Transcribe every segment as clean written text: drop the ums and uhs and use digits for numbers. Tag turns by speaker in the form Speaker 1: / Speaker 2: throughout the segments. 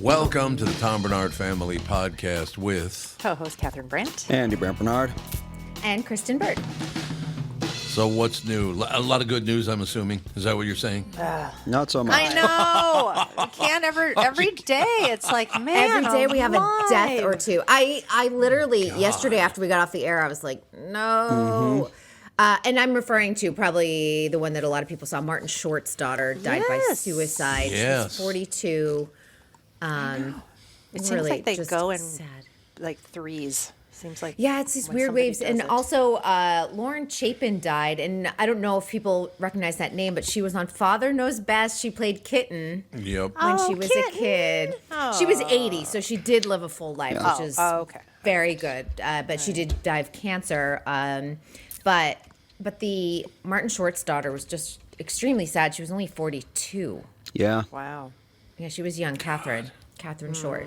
Speaker 1: Welcome to the Tom Bernard Family Podcast with
Speaker 2: co-host Katherine Brandt.
Speaker 3: Andy Brandt Bernard.
Speaker 4: And Kristen Burt.
Speaker 1: So what's new? A lot of good news, I'm assuming. Is that what you're saying?
Speaker 3: Not so much.
Speaker 2: I know. We can't every day. It's like, man,
Speaker 4: Every day we have a
Speaker 2: alive.
Speaker 4: death or two. I literally, yesterday after we got off the air, I was like, no. And I'm referring to probably the one that a lot of people saw. Martin Short's daughter died by suicide.
Speaker 1: Yes.
Speaker 4: She was 42.
Speaker 2: It seems
Speaker 4: really
Speaker 2: like they
Speaker 4: just
Speaker 2: go in
Speaker 4: sad.
Speaker 2: like threes. Seems like
Speaker 4: Yeah, it's these
Speaker 2: when
Speaker 4: weird
Speaker 2: somebody
Speaker 4: waves.
Speaker 2: does
Speaker 4: And
Speaker 2: it.
Speaker 4: also, Lauren Chapin died. And I don't know if people recognize that name, but she was on Father Knows Best. She played Kitten
Speaker 1: Yep.
Speaker 4: when she was
Speaker 2: Kitten.
Speaker 4: a kid. She was 80, so she did live a full life, which is
Speaker 2: okay.
Speaker 4: very good. But she did die of cancer. But the Martin Short's daughter was just extremely sad. She was only 42.
Speaker 3: Yeah.
Speaker 2: Wow.
Speaker 4: Yeah, she was young, Katherine Short.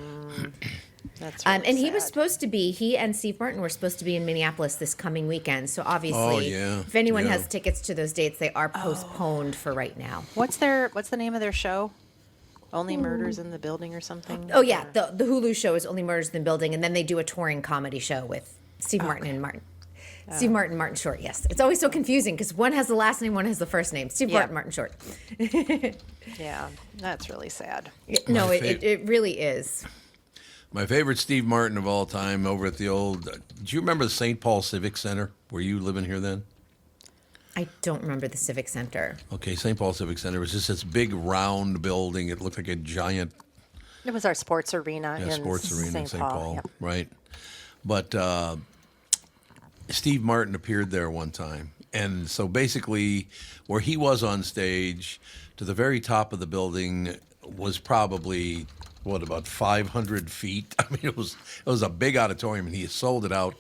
Speaker 2: That's really
Speaker 4: And he was
Speaker 2: sad.
Speaker 4: supposed to be, he and Steve Martin were supposed to be in Minneapolis this coming weekend. So obviously,
Speaker 1: yeah.
Speaker 4: if anyone
Speaker 1: Yeah.
Speaker 4: has tickets to those dates, they are postponed for right now.
Speaker 2: What's the name of their show? Only Murders in the Building or something?
Speaker 4: Oh, yeah. The Hulu show is Only Murders in the Building. And then they do a touring comedy show with Steve Martin and Martin. Steve Martin, Martin Short, yes. It's always so confusing because one has the last name, one has the first name. Steve
Speaker 2: Yeah.
Speaker 4: Martin, Martin Short.
Speaker 2: Yeah, that's really sad.
Speaker 4: No,
Speaker 1: My
Speaker 4: it really is.
Speaker 1: My favorite Steve Martin of all time over at the old... do you remember the St. Paul Civic Center? Were you living here then?
Speaker 4: I don't remember the Civic Center.
Speaker 1: Okay, St. Paul Civic Center was just this big round building. It looked like a giant
Speaker 2: It was our sports arena in
Speaker 1: sports arena in St. Paul,
Speaker 2: Yep.
Speaker 1: right? But Steve Martin appeared there one time. And so basically where he was on stage to the very top of the building was probably, about 500 feet? I mean, it was a big auditorium, and he sold it out,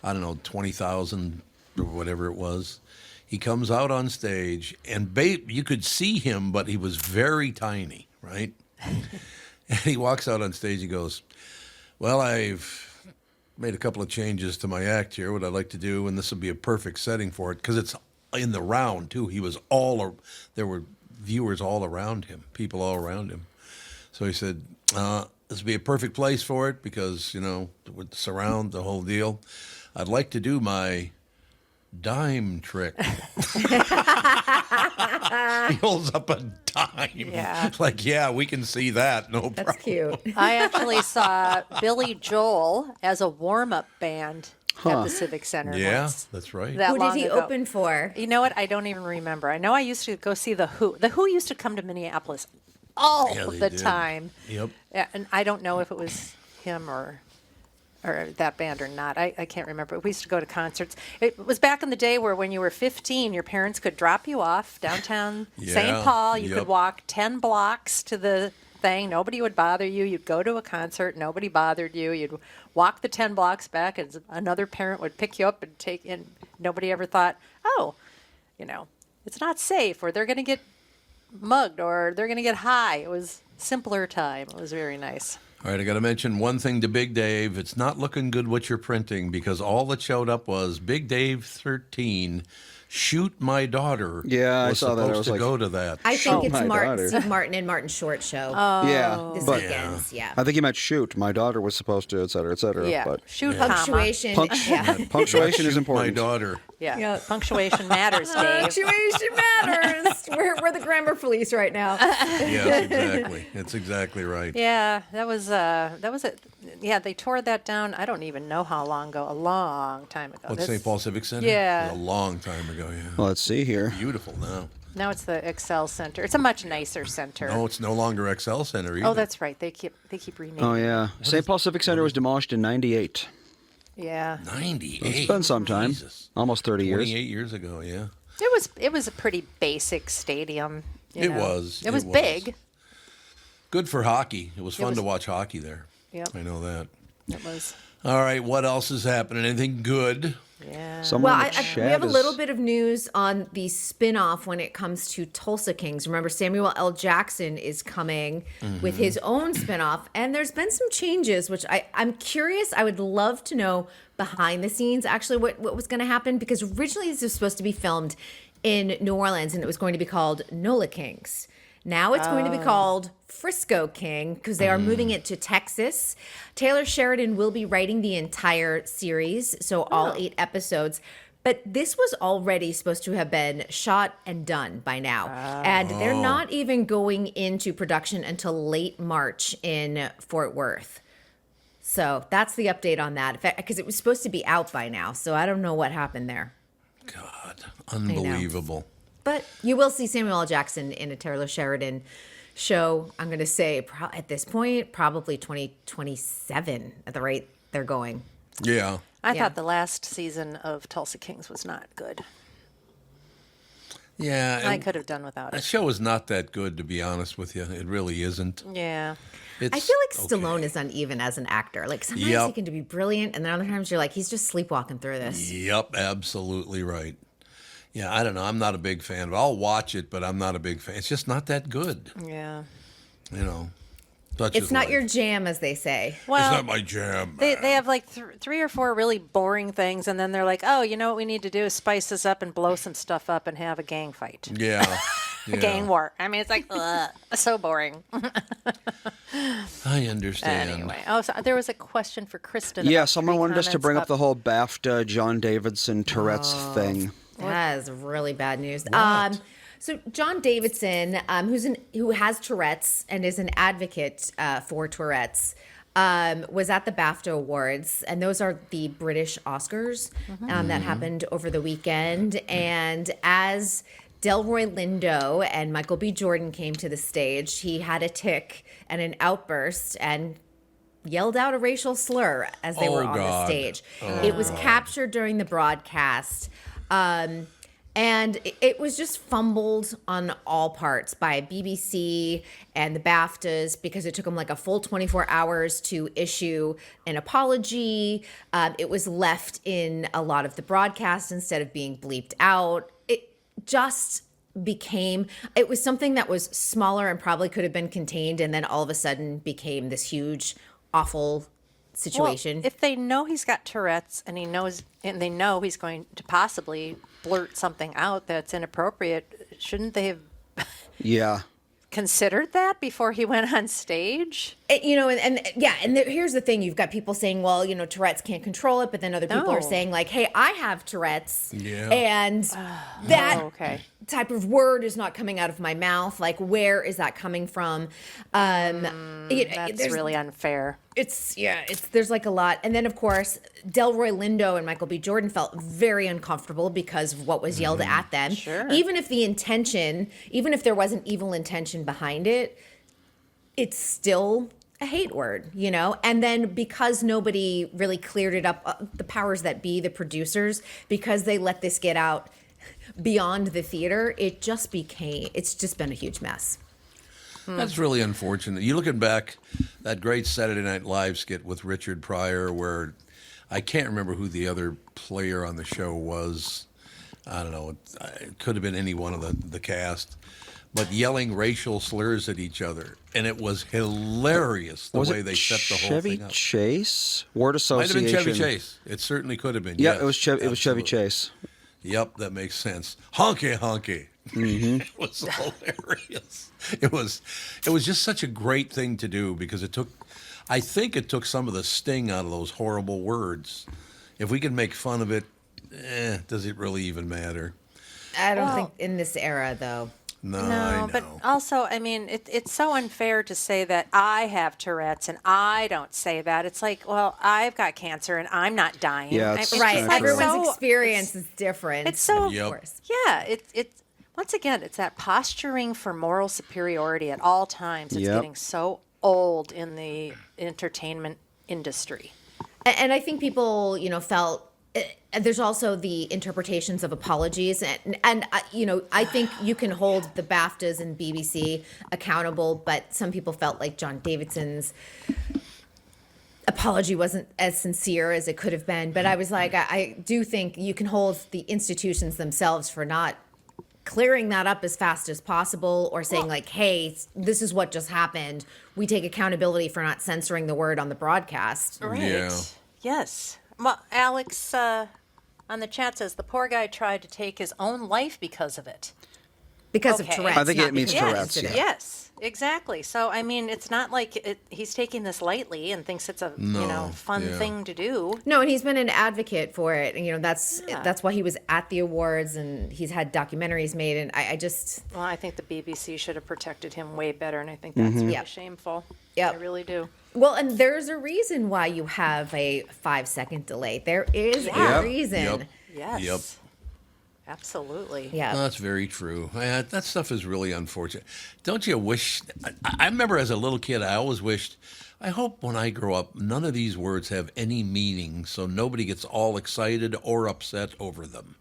Speaker 1: I don't know, 20,000 or whatever it was. He comes out on stage, and you could see him, but he was very tiny, right? And he walks out on stage and goes, well, I've made a couple of changes to my act here, what I'd like to do, and this would be a perfect setting for it, because it's in the round, too. There were viewers all around him, people all around him. So he said, this would be a perfect place for it, because, it would surround the whole deal. I'd like to do my dime trick. He holds up a dime.
Speaker 2: Yeah.
Speaker 1: Like, yeah, we can see that. No problem.
Speaker 4: That's cute.
Speaker 2: I actually saw Billy Joel as a warm-up band at the Civic Center
Speaker 1: Yeah,
Speaker 2: once.
Speaker 1: that's right.
Speaker 2: That
Speaker 4: Who did
Speaker 2: long
Speaker 4: he
Speaker 2: ago.
Speaker 4: open for?
Speaker 2: You know what? I don't even remember. I know I used to go see The Who. The Who used to come to Minneapolis all
Speaker 1: Yeah, they
Speaker 2: the
Speaker 1: did.
Speaker 2: time.
Speaker 1: Yep.
Speaker 2: Yeah, and I don't know if it was him or that band or not. I can't remember. We used to go to concerts. It was back in the day where when you were 15, your parents could drop you off downtown
Speaker 1: Yeah,
Speaker 2: St. Paul. You
Speaker 1: yep.
Speaker 2: could walk 10 blocks to the thing. Nobody would bother you. You'd go to a concert. Nobody bothered you. You'd walk the 10 blocks back, and another parent would pick you up and take in. Nobody ever thought, it's not safe, or they're going to get mugged, or they're going to get high. It was simpler time. It was very nice.
Speaker 1: All right, I got to mention one thing to Big Dave. It's not looking good what you're printing, because all that showed up was Big Dave 13, Shoot My Daughter.
Speaker 3: Yeah, I
Speaker 1: was
Speaker 3: saw that. I
Speaker 1: supposed
Speaker 3: was
Speaker 1: to
Speaker 3: like,
Speaker 1: go to that.
Speaker 4: I think
Speaker 3: my daughter.
Speaker 4: Steve Martin and Martin Short show
Speaker 3: yeah,
Speaker 4: this
Speaker 3: but
Speaker 4: weekend. Yeah.
Speaker 3: I think he meant shoot. My daughter was supposed to, et cetera, et cetera.
Speaker 2: Yeah.
Speaker 3: But
Speaker 2: Shoot,
Speaker 4: Punctuation. yeah.
Speaker 3: punctuation is
Speaker 1: Shoot
Speaker 3: important.
Speaker 1: My daughter.
Speaker 2: Yeah.
Speaker 4: Yeah.
Speaker 2: Punctuation matters, Dave.
Speaker 4: Punctuation matters. We're the grammar police right now.
Speaker 1: Yes, exactly. That's exactly right.
Speaker 2: Yeah, that was it. Yeah, they tore that down. I don't even know how long ago. A long time ago.
Speaker 1: What,
Speaker 2: This-
Speaker 1: St. Paul Civic Center?
Speaker 2: Yeah.
Speaker 1: It was a long time ago, yeah.
Speaker 3: Well, let's see here.
Speaker 1: Beautiful now.
Speaker 2: Now it's the Excel Center. It's a much nicer center.
Speaker 1: No, it's no longer XL Center either.
Speaker 2: Oh, that's right. They keep renaming.
Speaker 3: Oh, yeah. St. Paul Civic Center was demolished in 98.
Speaker 2: Yeah.
Speaker 1: 98.
Speaker 3: It's been some time.
Speaker 1: Jesus.
Speaker 3: Almost 30 years.
Speaker 1: 28 years ago, yeah.
Speaker 2: It was a pretty basic stadium. you
Speaker 1: It
Speaker 2: know.
Speaker 1: was.
Speaker 2: It was big.
Speaker 1: Good for hockey. It was fun
Speaker 2: was-
Speaker 1: to watch hockey there.
Speaker 2: Yep.
Speaker 1: I know that.
Speaker 2: It was.
Speaker 1: All right, what else is happening? Anything good?
Speaker 2: Yeah.
Speaker 3: Someone
Speaker 4: Well,
Speaker 3: in the
Speaker 4: we
Speaker 3: chat
Speaker 4: have a
Speaker 3: is-
Speaker 4: little bit of news on the spin-off when it comes to Tulsa Kings. Remember, Samuel L. Jackson is coming with his own spin-off, and there's been some changes, which I'm curious. I would love to know behind the scenes, actually, what was going to happen, because originally this was supposed to be filmed in New Orleans, and it was going to be called NOLA Kings. Now it's going to be called Frisco King because they are moving it to Texas. Taylor Sheridan will be writing the entire series, so all 8 episodes. But this was already supposed to have been shot and done by now. And they're not even going into production until late March in Fort Worth. So that's the update on that. Because it was supposed to be out by now. So I don't know what happened there.
Speaker 1: God, unbelievable.
Speaker 4: But you will see Samuel L. Jackson in a Taylor Sheridan show. I'm going to say at this point, probably 2027 at the rate they're going.
Speaker 1: Yeah.
Speaker 2: I
Speaker 4: Yeah.
Speaker 2: thought the last season of Tulsa Kings was not good.
Speaker 1: Yeah.
Speaker 2: I
Speaker 1: and
Speaker 2: could have done without
Speaker 1: That
Speaker 2: it.
Speaker 1: show is not that good, to be honest with you. It really isn't.
Speaker 2: Yeah.
Speaker 1: It's,
Speaker 4: I feel like
Speaker 1: okay.
Speaker 4: Stallone is uneven as an actor. Like sometimes
Speaker 1: Yep.
Speaker 4: he can be brilliant, and then other times you're like, he's just sleepwalking through this.
Speaker 1: Yep, absolutely right. Yeah, I don't know. I'm not a big fan. I'll watch it, but I'm not a big fan. It's just not that good,
Speaker 2: Yeah.
Speaker 1: you know. Such
Speaker 4: It's
Speaker 1: is
Speaker 4: not
Speaker 1: life.
Speaker 4: your jam, as they say.
Speaker 2: Well,
Speaker 1: It's not my jam.
Speaker 2: they have like 3 or 4 really boring things, and then they're like, oh, you know what we need to do is spice this up and blow some stuff up and have a gang fight.
Speaker 1: Yeah.
Speaker 2: A gang war. I mean, it's like, ugh, so boring.
Speaker 1: I understand.
Speaker 2: Anyway. Oh, so there was a question for Kristen.
Speaker 3: Yeah,
Speaker 2: about
Speaker 3: someone
Speaker 2: 3
Speaker 3: wanted us to
Speaker 2: comments
Speaker 3: bring up
Speaker 2: about-
Speaker 3: the whole BAFTA John Davidson Tourette's thing.
Speaker 4: That is really bad news. So John Davidson, who has Tourette's and is an advocate for Tourette's, was at the BAFTA Awards, and those are the British Oscars that happened over the weekend. And as Delroy Lindo and Michael B. Jordan came to the stage, he had a tic and an outburst and yelled out a racial slur as they were on the stage. It was captured during the broadcast. And it was just fumbled on all parts by BBC and the BAFTAs because it took them like a full 24 hours to issue an apology. It was left in a lot of the broadcast instead of being bleeped out. It just it was something that was smaller and probably could have been contained, and then all of a sudden became this huge, awful situation.
Speaker 2: Well, if they know he's got Tourette's and they know he's going to possibly blurt something out that's inappropriate, shouldn't they have
Speaker 3: Yeah.
Speaker 2: considered that before he went on stage?
Speaker 4: Here's the thing: you've got people saying, "Well, Tourette's can't control it," but then other people are
Speaker 2: No.
Speaker 4: saying, like, "Hey, I have Tourette's,
Speaker 1: Yeah.
Speaker 4: and that
Speaker 2: okay.
Speaker 4: type of word is not coming out of my mouth. Like, where is that coming from?"
Speaker 2: That's really unfair.
Speaker 4: There's like a lot. And then, of course, Delroy Lindo and Michael B. Jordan felt very uncomfortable because of what was yelled at them.
Speaker 2: Sure.
Speaker 4: Even if there was an evil intention behind it, it's still a hate word, And then because nobody really cleared it up, the powers that be, the producers, because they let this get out beyond the theater, it's just been a huge mess.
Speaker 1: That's really unfortunate. You looking back, that great Saturday Night Live skit with Richard Pryor, where I can't remember who the other player on the show was. I don't know. It could have been any one of the cast, but yelling racial slurs at each other, and it was hilarious the
Speaker 3: Was
Speaker 1: way
Speaker 3: it
Speaker 1: they set the whole
Speaker 3: Chevy
Speaker 1: thing up.
Speaker 3: Chase? Word
Speaker 1: Might
Speaker 3: association.
Speaker 1: have been Chevy Chase. It certainly could have been.
Speaker 3: Yeah,
Speaker 1: yes,
Speaker 3: it was Chevy
Speaker 1: absolutely.
Speaker 3: Chase.
Speaker 1: Yep, that makes sense. Honky, honky.
Speaker 3: Mm-hmm.
Speaker 1: It was hilarious. It was just such a great thing to do because I think it took some of the sting out of those horrible words. If we can make fun of it, does it really even matter?
Speaker 4: I don't think in this era, though.
Speaker 1: No, I know.
Speaker 2: But also, I mean, it's so unfair to say that I have Tourette's and I don't say that. It's like, well, I've got cancer and I'm not dying.
Speaker 3: Yeah,
Speaker 2: I-
Speaker 3: it's
Speaker 2: it's
Speaker 4: Right.
Speaker 3: kinda
Speaker 2: like
Speaker 3: true.
Speaker 4: Everyone's
Speaker 2: so-
Speaker 4: experience is different.
Speaker 2: It's so,
Speaker 1: Yep.
Speaker 4: Of course.
Speaker 2: yeah, it's once again, it's that posturing for moral superiority at all times. It's
Speaker 3: Yep.
Speaker 2: getting so old in the entertainment industry.
Speaker 4: And I think people, felt. There's also the interpretations of apologies, and I think you can hold the BAFTAs and BBC accountable, but some people felt like John Davidson's apology wasn't as sincere as it could have been. But I was like, I do think you can hold the institutions themselves for not clearing that up as fast as possible, or saying like, hey, this is what just happened. We take accountability for not censoring the word on the broadcast.
Speaker 2: Right.
Speaker 1: Yeah.
Speaker 2: Yes. Well, Alex on the chat says the poor guy tried to take his own life because of it.
Speaker 4: because of
Speaker 2: Okay.
Speaker 4: Tourette's.
Speaker 3: I think
Speaker 4: not
Speaker 3: it means
Speaker 4: because of the
Speaker 3: Tourette's,
Speaker 4: incident.
Speaker 2: Yes, exactly. So I mean, it's not like he's taking this lightly and thinks it's a fun
Speaker 1: yeah.
Speaker 2: thing to do.
Speaker 4: No, and he's been an advocate for it. And, that's why he was at the awards, and he's had documentaries made. And I just
Speaker 2: Well, I think the BBC should have protected him way better, and I think that's really
Speaker 4: Yep.
Speaker 2: shameful.
Speaker 4: Yep.
Speaker 2: I really do.
Speaker 4: well, and there's a reason why you have a 5-second delay. There is a
Speaker 3: Yep.
Speaker 4: reason.
Speaker 1: Yep.
Speaker 2: Yes.
Speaker 1: Yep.
Speaker 2: Absolutely.
Speaker 4: Yeah.
Speaker 1: No, that's very true. That stuff is really unfortunate. Don't you wish? I remember as a little kid, I always wished, I hope when I grow up, none of these words have any meaning, so nobody gets all excited or upset over them.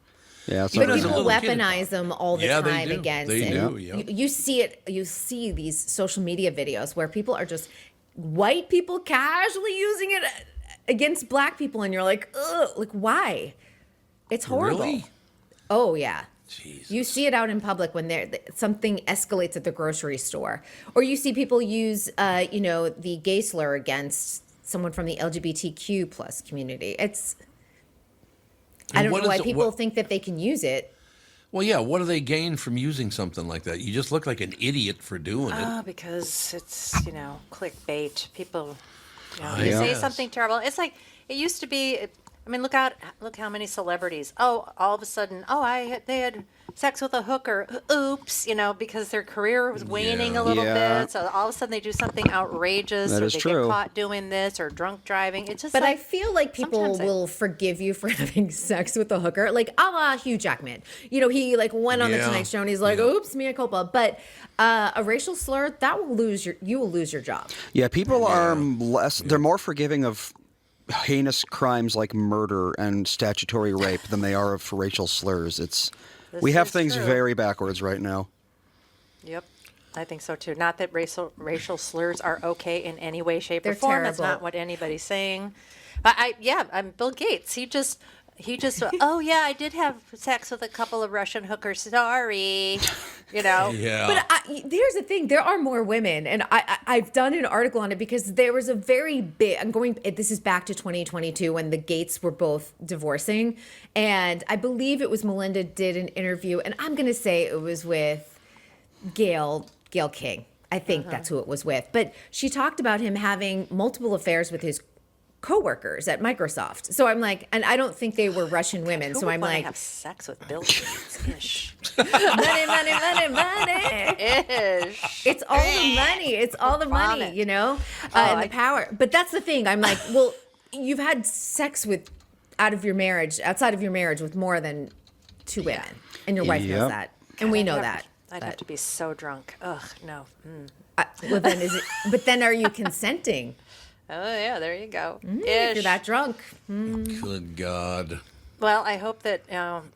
Speaker 3: Yeah, it's
Speaker 4: But
Speaker 1: Even as a
Speaker 4: people
Speaker 1: little kid,
Speaker 4: weaponize them all the
Speaker 1: Yeah, they
Speaker 4: time
Speaker 1: do.
Speaker 4: against.
Speaker 1: They
Speaker 4: and
Speaker 1: do, yep.
Speaker 4: you see it. You see these social media videos where people are just white people casually using it against black people, and you're like, ugh, like why? It's horrible.
Speaker 1: Really?
Speaker 4: Oh yeah.
Speaker 1: Jesus.
Speaker 4: You see it out in public when something escalates at the grocery store, or you see people use, the gay slur against someone from the LGBTQ plus community. I don't
Speaker 1: what
Speaker 4: know why
Speaker 1: is it-
Speaker 4: people
Speaker 1: what-
Speaker 4: think that they can use it.
Speaker 1: Well, yeah. What do they gain from using something like that? You just look like an idiot for doing it.
Speaker 2: Oh, because it's, clickbait. People,
Speaker 1: I
Speaker 2: you say
Speaker 1: guess.
Speaker 2: something terrible. It's like it used to be. I mean, look how many celebrities. Oh, all of a sudden, they had sex with a hooker. Oops, because their career was waning a little
Speaker 3: Yeah.
Speaker 2: bit. So all of a sudden they do something outrageous,
Speaker 3: That
Speaker 2: or
Speaker 3: is
Speaker 2: they
Speaker 3: true.
Speaker 2: get caught doing this, or drunk driving. It's just.
Speaker 4: But I
Speaker 2: like,
Speaker 4: feel like people
Speaker 2: sometimes
Speaker 4: will forgive you for having sex with a hooker, like a la Hugh Jackman. He went on the
Speaker 1: Yeah.
Speaker 4: Tonight Show and he's like, "Oops, mea culpa." But a racial slur you will lose your job.
Speaker 3: Yeah, people are less. They're more forgiving of heinous crimes like murder and statutory rape than they are of racial slurs. We have
Speaker 2: is
Speaker 3: things
Speaker 2: true.
Speaker 3: very backwards right now.
Speaker 2: Yep. I think so too. Not that racial slurs are okay in any way, shape,
Speaker 4: They're
Speaker 2: or form. That's
Speaker 4: terrible.
Speaker 2: not what anybody's saying. But I'm Bill Gates. He just oh yeah, I did have sex with a couple of Russian hookers. Sorry,
Speaker 1: Yeah.
Speaker 4: But here's the thing: there are more women, and I've done an article on it because there was a very big. This is back to 2022 when the Gates were both divorcing, and I believe it was Melinda did an interview, and I'm going to say it was with Gail King. I think that's who it was with, but she talked about him having multiple affairs with his coworkers at Microsoft. So I'm like, and I don't think they were Russian women.
Speaker 2: Who
Speaker 4: So
Speaker 2: would
Speaker 4: I'm
Speaker 2: wanna
Speaker 4: like,
Speaker 2: have sex with Bill Gates? Ish.
Speaker 4: money, money, money, money.
Speaker 2: Ish.
Speaker 4: It's all the money. It's all the money,
Speaker 2: Vomit.
Speaker 4: and the power. But that's the thing. I'm like, well, you've had sex outside of your marriage with more than 2 women, and your wife knows
Speaker 3: Yep.
Speaker 4: that, and we know that.
Speaker 2: I'd have to be so drunk. Ugh, no.
Speaker 4: Well, then but then are you consenting
Speaker 2: Oh yeah, there you go.
Speaker 4: if you're that drunk?
Speaker 1: Good God.
Speaker 2: Well, I hope that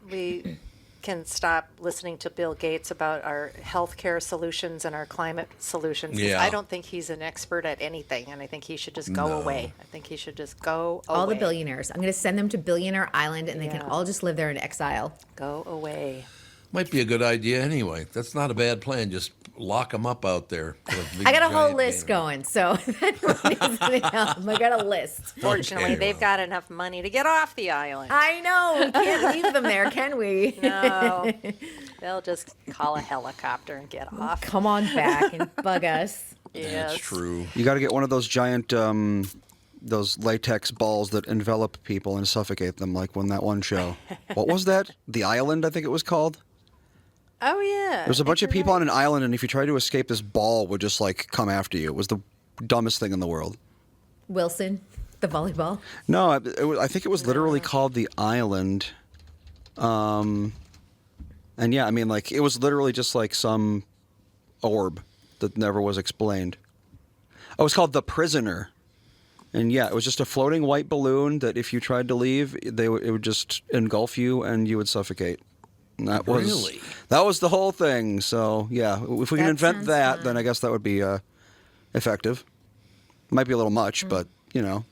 Speaker 2: we can stop listening to Bill Gates about our healthcare solutions and our climate solutions. 'Cause
Speaker 1: Yeah.
Speaker 2: I don't think he's an expert at anything, and I think he should just go away. I think he should just go away.
Speaker 4: All the billionaires. I'm going to send them to Billionaire Island, and they can
Speaker 2: Yeah.
Speaker 4: all just live there in exile.
Speaker 2: Go away.
Speaker 1: Might be a good idea anyway. That's not a bad plan. Just lock them up out there.
Speaker 4: I got a whole list going, so that needs to help. I got a list.
Speaker 2: Fortunately,
Speaker 1: Okay,
Speaker 2: they've
Speaker 1: well.
Speaker 2: got enough money to get off the island.
Speaker 4: I know. We can't leave them there, can we?
Speaker 2: No, they'll just call a helicopter and get off.
Speaker 4: Come on back and bug us.
Speaker 2: Yes.
Speaker 1: That's true.
Speaker 3: You got to get one of those giant, those latex balls that envelop people and suffocate them, like on that one show. What was that? The Island, I think it was called.
Speaker 2: Oh yeah.
Speaker 3: There's a bunch of
Speaker 2: You're
Speaker 3: people
Speaker 2: right.
Speaker 3: on an island, and if you try to escape, this ball would just come after you. It was the dumbest thing in the world.
Speaker 4: Wilson, the volleyball.
Speaker 3: No, I think it was literally called the Island. And yeah, I mean, it was literally just some orb that never was explained. Oh, it was called the Prisoner. And yeah, it was just a floating white balloon that if you tried to leave, it would just engulf you and you would suffocate. And that
Speaker 1: Really?
Speaker 3: was the whole thing. So yeah, if we can
Speaker 4: That
Speaker 3: invent
Speaker 4: sounds
Speaker 3: that,
Speaker 4: fun.
Speaker 3: then I guess that would be effective. Might be a little much, but
Speaker 2: Well,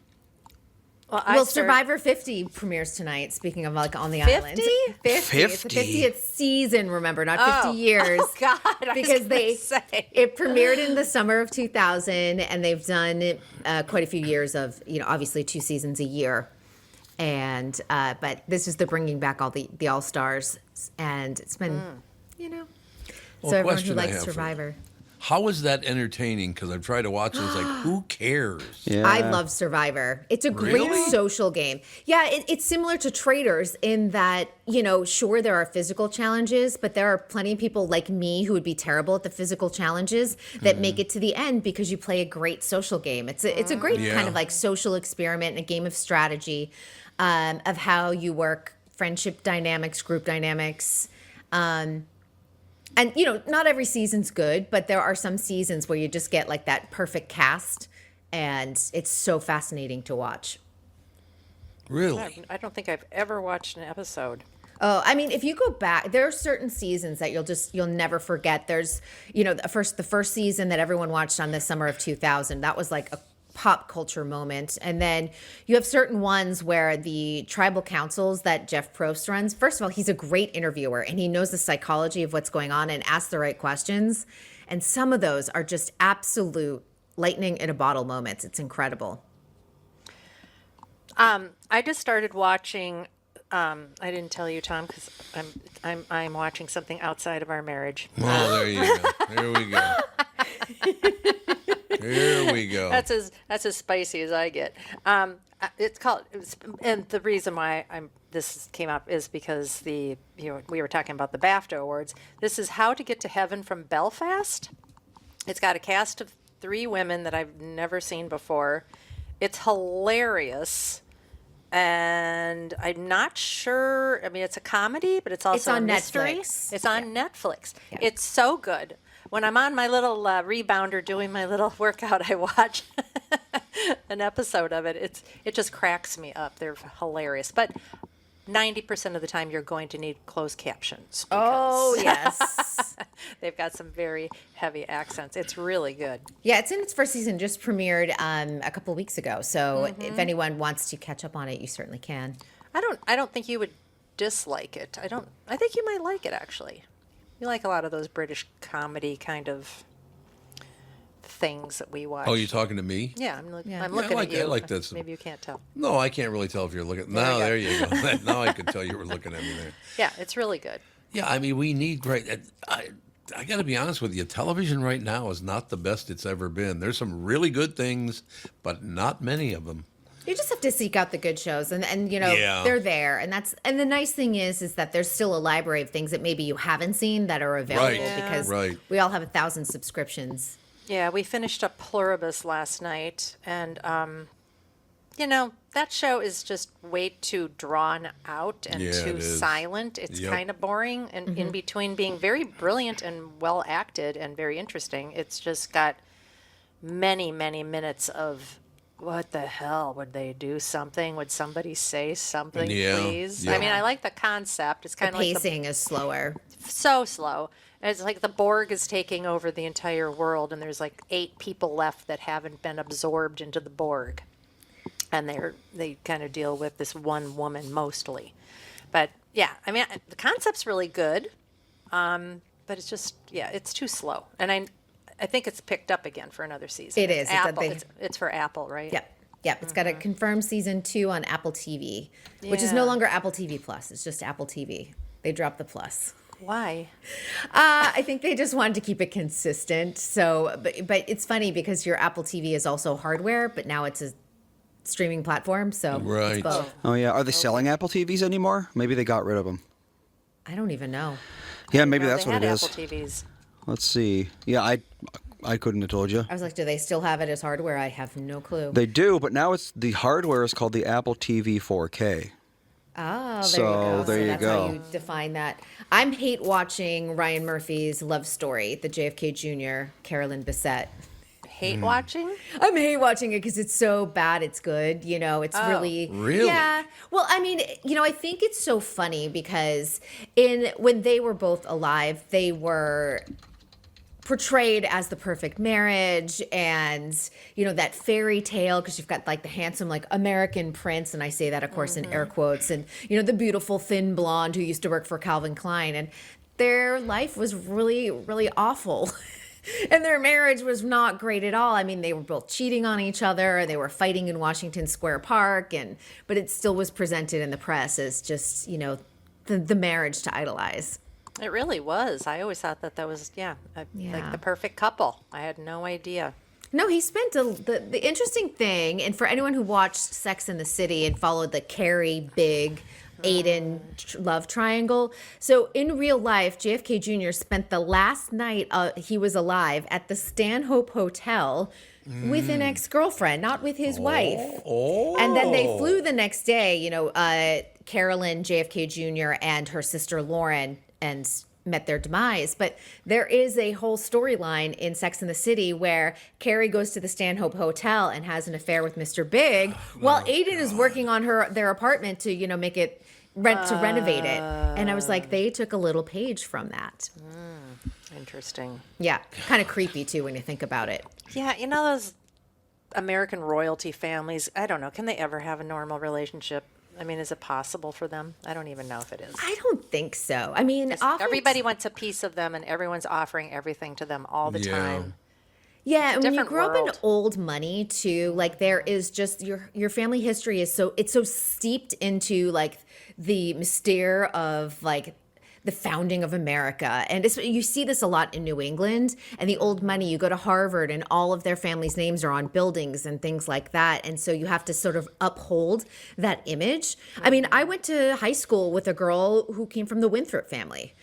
Speaker 4: Well, Survivor 50 premieres tonight, speaking of on the island.
Speaker 2: 50?
Speaker 4: 50. It's the
Speaker 3: 50.
Speaker 4: 50th season, remember, not 50 years.
Speaker 2: Oh God! I
Speaker 4: Because
Speaker 2: was gonna say.
Speaker 4: it premiered in the summer of 2000, and they've done quite a few years of, obviously 2 seasons a year. And but this is the bringing back all the All Stars, and it's been,
Speaker 1: Well,
Speaker 4: So everyone who
Speaker 1: question I
Speaker 4: likes
Speaker 1: have for you.
Speaker 4: Survivor.
Speaker 1: How is that entertaining? Because I've tried to watch it. It's like, who cares?
Speaker 3: Yeah.
Speaker 4: I love Survivor. It's a great
Speaker 1: Really?
Speaker 4: social game. Yeah, it's similar to Traders in that, sure, there are physical challenges, but there are plenty of people like me who would be terrible at the physical challenges that make it to the end because you play a great social game. It's a great
Speaker 1: Yeah.
Speaker 4: kind of like social experiment and a game of strategy of how you work friendship dynamics, group dynamics. And, not every season's good, but there are some seasons where you just get like that perfect cast, and it's so fascinating to watch.
Speaker 1: Really?
Speaker 2: I don't think I've ever watched an episode.
Speaker 4: Oh, I mean, if you go back, there are certain seasons that you'll never forget. There's, the first season that everyone watched on the summer of 2000, that was like a pop culture moment. And then you have certain ones where the tribal councils that Jeff Probst runs, first of all, he's a great interviewer and he knows the psychology of what's going on and asks the right questions. And some of those are just absolute lightning in a bottle moments. It's incredible.
Speaker 2: I just started watching. I didn't tell you, Tom, because I'm watching something outside of our marriage.
Speaker 1: Oh, there you go. There we go. Here we go.
Speaker 2: That's as spicy as I get. And the reason why this came up is because we were talking about the BAFTA awards. This is How to Get to Heaven from Belfast. It's got a cast of 3 women that I've never seen before. It's hilarious. And I'm not sure. I mean, it's a comedy, but it's also
Speaker 4: on
Speaker 2: a mystery.
Speaker 4: Netflix.
Speaker 2: It's on Netflix.
Speaker 4: Yeah.
Speaker 2: It's so good. When I'm on my little rebounder doing my little workout, I watch an episode of it. It just cracks me up. They're hilarious. But 90% of the time, you're going to need closed captions.
Speaker 4: Oh,
Speaker 2: because
Speaker 4: yes.
Speaker 2: They've got some very heavy accents. It's really good.
Speaker 4: Yeah, it's in its first season, just premiered a couple of weeks ago. So if anyone wants to catch up on it, you certainly can.
Speaker 2: I don't think you would dislike it. I think you might like it, actually. You like a lot of those British comedy kind of things that we watch.
Speaker 1: Oh, you talking to me?
Speaker 2: Yeah, I'm looking
Speaker 1: I
Speaker 2: at
Speaker 1: like-
Speaker 2: you.
Speaker 1: I like that.
Speaker 2: Maybe you can't tell.
Speaker 1: No, I can't really tell if you're looking.
Speaker 2: There we
Speaker 1: No,
Speaker 2: go.
Speaker 1: there you go. Now I could tell you were looking at me there.
Speaker 2: Yeah, it's really good.
Speaker 1: Yeah, I mean, we need great. I got to be honest with you. Television right now is not the best it's ever been. There's some really good things, but not many of them.
Speaker 4: You just have to seek out the good shows, and
Speaker 1: Yeah.
Speaker 4: they're there, and the nice thing is that there's still a library of things that maybe you haven't seen that are available
Speaker 1: Right.
Speaker 2: Yeah.
Speaker 4: because
Speaker 1: Right.
Speaker 4: we all have 1,000 subscriptions.
Speaker 2: Yeah, we finished up Pluribus last night, and that show is just way too drawn out and
Speaker 1: Yeah,
Speaker 2: too
Speaker 1: it is.
Speaker 2: silent. It's
Speaker 1: Yep.
Speaker 2: kind of boring, and in between being very brilliant and well acted and very interesting, it's just got many, many minutes of what the hell? Would they do something? Would somebody say something,
Speaker 1: Yeah,
Speaker 2: please?
Speaker 1: yeah.
Speaker 2: I mean, I like the concept. It's
Speaker 4: The
Speaker 2: kind of like
Speaker 4: pacing is slower.
Speaker 2: so slow. And it's like the Borg is taking over the entire world, and there's like 8 people left that haven't been absorbed into the Borg, and they kind of deal with this one woman mostly. But yeah, I mean, the concept's really good, but it's just it's too slow. And I think it's picked up again for another season.
Speaker 4: It is.
Speaker 2: Apple. It's for Apple, right?
Speaker 4: Yep. It's got a confirmed season 2 on Apple TV, which is no
Speaker 2: Yeah.
Speaker 4: longer Apple TV Plus. It's just Apple TV. They dropped the plus.
Speaker 2: Why?
Speaker 4: I think they just wanted to keep it consistent. So, but it's funny because your Apple TV is also hardware, but now it's a streaming platform. So
Speaker 1: Right.
Speaker 4: it's both.
Speaker 3: Oh yeah, are they selling Apple TVs anymore? Maybe they got rid of them.
Speaker 4: I don't even know.
Speaker 3: Yeah, maybe
Speaker 2: No,
Speaker 3: that's
Speaker 2: they
Speaker 3: what
Speaker 2: had
Speaker 3: it is.
Speaker 2: Apple TVs.
Speaker 3: Let's see. Yeah, I couldn't have told you.
Speaker 4: I was like, do they still have it as hardware? I have no clue.
Speaker 3: They do, but now it's the hardware is called the Apple TV 4K.
Speaker 4: Oh, there
Speaker 3: So,
Speaker 4: you go.
Speaker 3: there you
Speaker 4: that's
Speaker 3: go.
Speaker 4: how you define that. I'm hate watching Ryan Murphy's love story, the JFK Jr. Carolyn Bessette.
Speaker 2: Hate watching?
Speaker 4: I'm hate watching it because it's so bad it's good. It's really
Speaker 1: Really?
Speaker 4: Yeah. Well, I mean, I think it's so funny because when they were both alive, they were portrayed as the perfect marriage and that fairy tale because you've got like the handsome like American prince, and I say that of course in air quotes, and the beautiful thin blonde who used to work for Calvin Klein, and their life was really, really awful. And their marriage was not great at all. I mean, they were both cheating on each other. They were fighting in Washington Square Park, but it still was presented in the press as just, the marriage to idolize.
Speaker 2: It really was. I always thought that was, like the perfect couple. I had no idea.
Speaker 4: No, he spent the interesting thing, and for anyone who watched Sex and the City and followed the Carrie, Big, Aiden love triangle. So in real life, JFK Jr. spent the last night he was alive at the Stanhope Hotel with an ex-girlfriend, not with his wife. And then they flew the next day, Carolyn, JFK Jr., and her sister Lauren, and met their demise. But there is a whole storyline in Sex and the City where Carrie goes to the Stanhope Hotel and has an affair with Mr. Big, while Aiden is working on their apartment to make it renovate it. And I was like, they took a little page from that.
Speaker 2: Interesting.
Speaker 4: Yeah, kind of creepy too when you think about it.
Speaker 2: Yeah, those American royalty families, I don't know, can they ever have a normal relationship? I mean, is it possible for them? I don't even know if it is.
Speaker 4: I don't think so. I mean,
Speaker 2: everybody wants a piece of them, and everyone's offering everything to them all the time.
Speaker 4: Yeah, and when you
Speaker 2: different
Speaker 4: grow up in
Speaker 2: world.
Speaker 4: old money too, like there is just your family history is so steeped into like the mystere of like the founding of America. And you see this a lot in New England and the old money. You go to Harvard and all of their families' names are on buildings and things like that. And so you have to sort of uphold that image. I mean, I went to high school with a girl who came from the Winthrop family.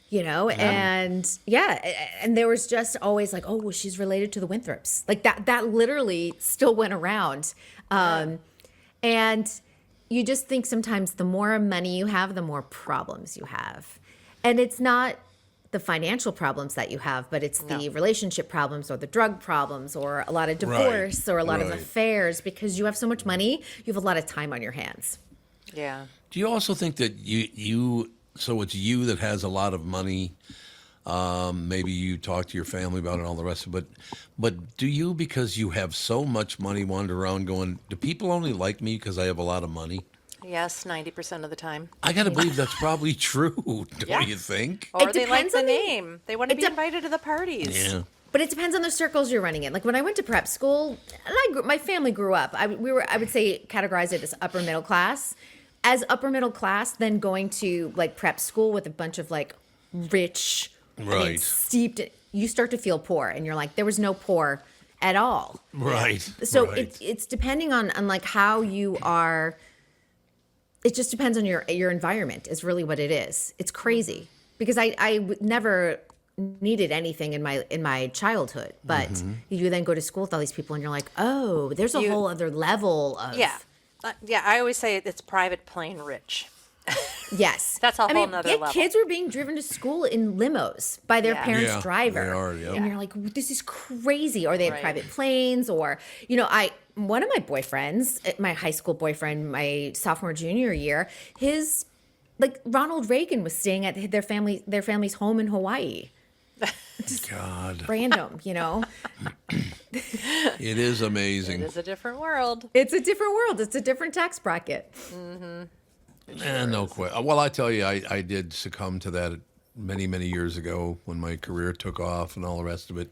Speaker 4: And there was just always like, oh, well, she's related to the Winthrops. Like that literally still went around. And you just think sometimes the more money you have, the more problems you have. And it's not the financial problems that you have, but it's the relationship problems or the drug problems or a lot of divorce or a lot of affairs, because you have so much money, you have a lot of time on your hands.
Speaker 2: Yeah.
Speaker 1: Do you also think that so it's you that has a lot of money? Maybe you talk to your family about it and all the rest of it. But do you, because you have so much money, wander around going, do people only like me because I have a lot of money?
Speaker 2: Yes, 90% of the time.
Speaker 1: I got to believe that's probably true, don't you think?
Speaker 2: Or
Speaker 4: It
Speaker 2: they like
Speaker 4: depends
Speaker 2: the
Speaker 4: on
Speaker 2: name. They want to be invited to the parties.
Speaker 1: Yeah.
Speaker 4: But it depends on the circles you're running in. Like when I went to prep school, and my family grew up. I would say categorize it as upper middle class. As upper middle class, then going to like prep school with a bunch of like rich,
Speaker 1: Right.
Speaker 4: steeped, you start to feel poor, and you're like, there was no poor at all.
Speaker 1: Right.
Speaker 4: So
Speaker 1: right.
Speaker 4: it's depending on like how you are. It just depends on your environment is really what it is. It's crazy because I never needed anything in my childhood, but you then go to school with all these people and you're like, oh, there's a whole other level of
Speaker 2: I always say it's private plane rich.
Speaker 4: Yes.
Speaker 2: That's a whole nother level.
Speaker 4: Kids were being driven to school in limos by their parents' driver.
Speaker 1: They are, yeah.
Speaker 4: And you're like, this is crazy. Or they had private planes, or, one of my boyfriends, my high school boyfriend, my sophomore, junior year, Ronald Reagan was staying at their family's home in Hawaii.
Speaker 1: God.
Speaker 4: Random,
Speaker 1: It is amazing.
Speaker 2: It is a different world.
Speaker 4: It's a different world. It's a different tax bracket.
Speaker 1: No question. Well, I tell you, I did succumb to that many, many years ago when my career took off and all the rest of it.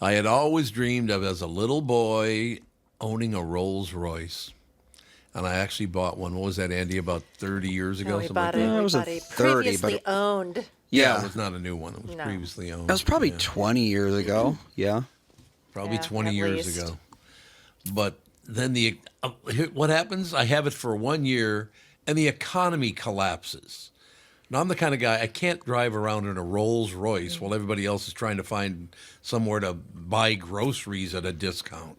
Speaker 1: I had always dreamed of, as a little boy, owning a Rolls Royce. And I actually bought one. What was that, Andy, about 30 years ago?
Speaker 2: No, we
Speaker 1: something
Speaker 2: bought
Speaker 1: like that?
Speaker 2: it.
Speaker 3: It
Speaker 2: We
Speaker 3: was
Speaker 2: bought
Speaker 3: a
Speaker 2: a
Speaker 3: 30,
Speaker 2: previously
Speaker 3: but
Speaker 2: owned.
Speaker 1: Yeah, it was not a new one. It was
Speaker 2: No.
Speaker 1: previously owned.
Speaker 3: That was probably
Speaker 1: Yeah.
Speaker 3: 20 years ago. Yeah.
Speaker 1: Probably
Speaker 2: Yeah,
Speaker 1: 20
Speaker 2: at
Speaker 1: years
Speaker 2: least.
Speaker 1: ago. But then what happens? I have it for 1 year, and the economy collapses. Now, I'm the kind of guy, I can't drive around in a Rolls Royce while everybody else is trying to find somewhere to buy groceries at a discount.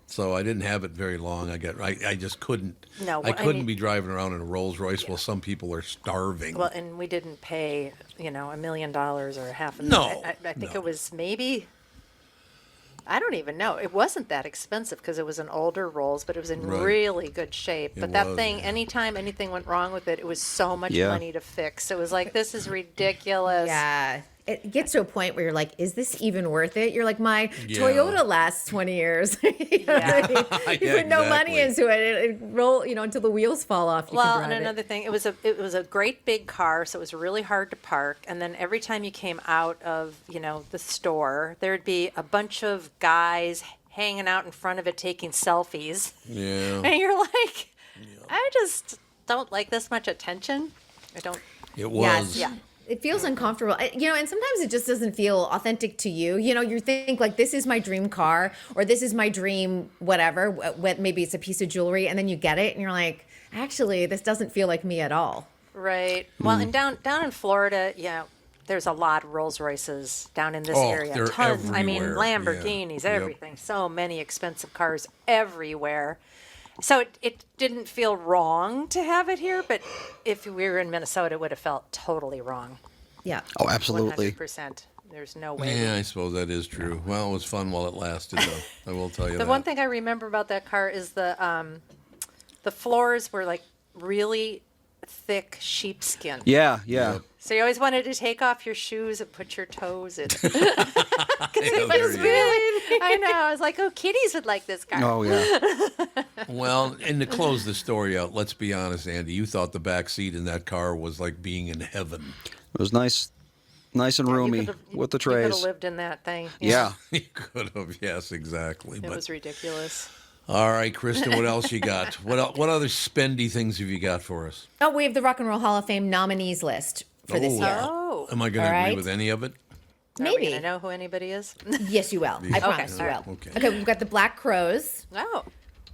Speaker 1: So I didn't have it very long. I just couldn't.
Speaker 2: No,
Speaker 1: I
Speaker 2: I
Speaker 1: couldn't
Speaker 2: mean-
Speaker 1: be driving around in a Rolls Royce while some people are starving.
Speaker 2: Well, and we didn't pay, $1 million or half a
Speaker 1: No,
Speaker 2: million. I think
Speaker 1: no.
Speaker 2: it was maybe, I don't even know. It wasn't that expensive because it was an older Rolls, but it was in
Speaker 1: Right.
Speaker 2: really good shape. But that
Speaker 1: was,
Speaker 2: thing,
Speaker 1: yeah.
Speaker 2: anytime anything went wrong with it, it was so much
Speaker 3: Yeah.
Speaker 2: money to fix. It was like, this is ridiculous.
Speaker 4: Yeah. It gets to a point where you're like, is this even worth it? You're like, my
Speaker 1: Yeah.
Speaker 4: Toyota lasts 20 years. You know what I mean? You
Speaker 1: Yeah,
Speaker 4: put no money
Speaker 1: exactly.
Speaker 4: into it. It roll, until the wheels fall off. You
Speaker 2: Well,
Speaker 4: can
Speaker 2: and
Speaker 4: drive
Speaker 2: another
Speaker 4: it.
Speaker 2: thing, it was a great big car, so it was really hard to park. And then every time you came out of, the store, there'd be a bunch of guys hanging out in front of it taking selfies.
Speaker 1: Yeah.
Speaker 2: And you're like, I just don't like this much attention. I don't.
Speaker 1: It was.
Speaker 2: Yeah.
Speaker 4: It feels uncomfortable. And sometimes it just doesn't feel authentic to you. You think like, this is my dream car, or this is my dream whatever. Maybe it's a piece of jewelry, and then you get it and you're like, actually, this doesn't feel like me at all.
Speaker 2: Right. Well, and down in Florida, there's a lot of Rolls Royces down in this area.
Speaker 1: they're
Speaker 2: Tons. I mean,
Speaker 1: everywhere.
Speaker 2: Lamborghinis,
Speaker 1: Yeah. Yep.
Speaker 2: everything. So many expensive cars everywhere. So it didn't feel wrong to have it here, but if we were in Minnesota, it would have felt totally wrong.
Speaker 4: Yeah.
Speaker 3: Oh, absolutely.
Speaker 2: 100%. There's no way.
Speaker 1: Yeah, I suppose that is true. Well, it was fun while it lasted, though. I will tell you
Speaker 2: The
Speaker 1: that.
Speaker 2: one thing I remember about that car is the floors were like really thick sheepskin.
Speaker 3: Yeah.
Speaker 1: Yep.
Speaker 2: So you always wanted to take off your shoes and put your toes in.
Speaker 1: Yeah, there you go.
Speaker 2: I know. I was like, oh, kiddies would like this car.
Speaker 3: Oh, yeah.
Speaker 1: Well, and to close the story out, let's be honest, Andy. You thought the back seat in that car was like being in heaven.
Speaker 3: It was nice and roomy with the
Speaker 2: You could have
Speaker 3: trays.
Speaker 2: lived in that thing.
Speaker 3: Yeah.
Speaker 1: You could have, yes, exactly.
Speaker 2: It
Speaker 1: But
Speaker 2: was ridiculous.
Speaker 1: all right, Kristen, what else you got? What other spendy things have you got for us?
Speaker 4: Oh, we have the Rock and Roll Hall of Fame nominees list for this year.
Speaker 2: Oh.
Speaker 1: Am I going to
Speaker 4: All
Speaker 1: agree
Speaker 4: right.
Speaker 1: with any of it?
Speaker 2: Are we
Speaker 4: Maybe.
Speaker 2: going to know who anybody is?
Speaker 4: Yes, you will. I promise you will.
Speaker 1: Okay.
Speaker 4: We've got the Black Crows.
Speaker 2: Oh.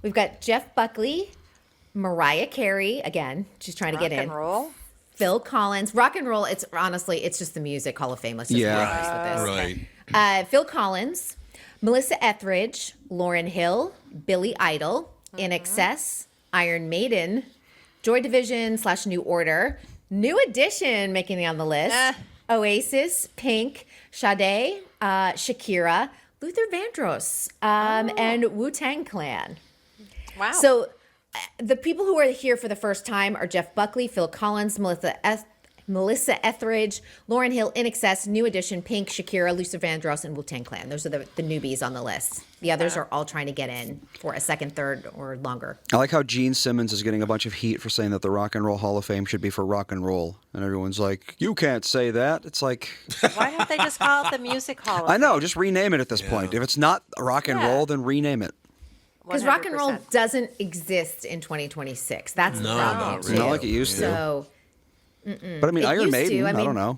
Speaker 4: We've got Jeff Buckley, Mariah Carey, again, she's trying to
Speaker 2: Rock
Speaker 4: get in.
Speaker 2: and roll.
Speaker 4: Phil Collins. Rock and roll, it's just the Music Hall of Fame. Let's just be honest with this.
Speaker 1: Right.
Speaker 4: Phil Collins, Melissa Etheridge, Lauryn Hill, Billy Idol, In Excess, Iron Maiden, Joy Division / New Order, New Edition making it on the list, Oasis, Pink, Sade, Shakira, Luther Vandross, and Wu-Tang Clan.
Speaker 2: Wow.
Speaker 4: So the people who are here for the first time are Jeff Buckley, Phil Collins, Melissa Etheridge, Lauryn Hill, In Excess, New Edition, Pink, Shakira, Luther Vandross, and Wu-Tang Clan. Those are the newbies on the list. The others are all trying to get in for a second, third, or longer.
Speaker 3: I like how Gene Simmons is getting a bunch of heat for saying that the Rock and Roll Hall of Fame should be for rock and roll. And everyone's like, you can't say that. It's like,
Speaker 2: Why don't they just call it the Music Hall of
Speaker 3: I know,
Speaker 2: Fame?
Speaker 3: just rename it at this point. If it's not rock and
Speaker 2: Yeah.
Speaker 3: roll, then rename it.
Speaker 4: Because rock and roll
Speaker 2: 100%.
Speaker 4: doesn't exist in 2026. That's the
Speaker 1: No,
Speaker 4: problem.
Speaker 1: not
Speaker 4: too.
Speaker 1: really.
Speaker 3: Not like it used to.
Speaker 4: So
Speaker 3: But I mean,
Speaker 4: It
Speaker 3: Iron
Speaker 4: used to,
Speaker 3: Maiden,
Speaker 4: I
Speaker 3: I
Speaker 4: mean-
Speaker 3: don't know.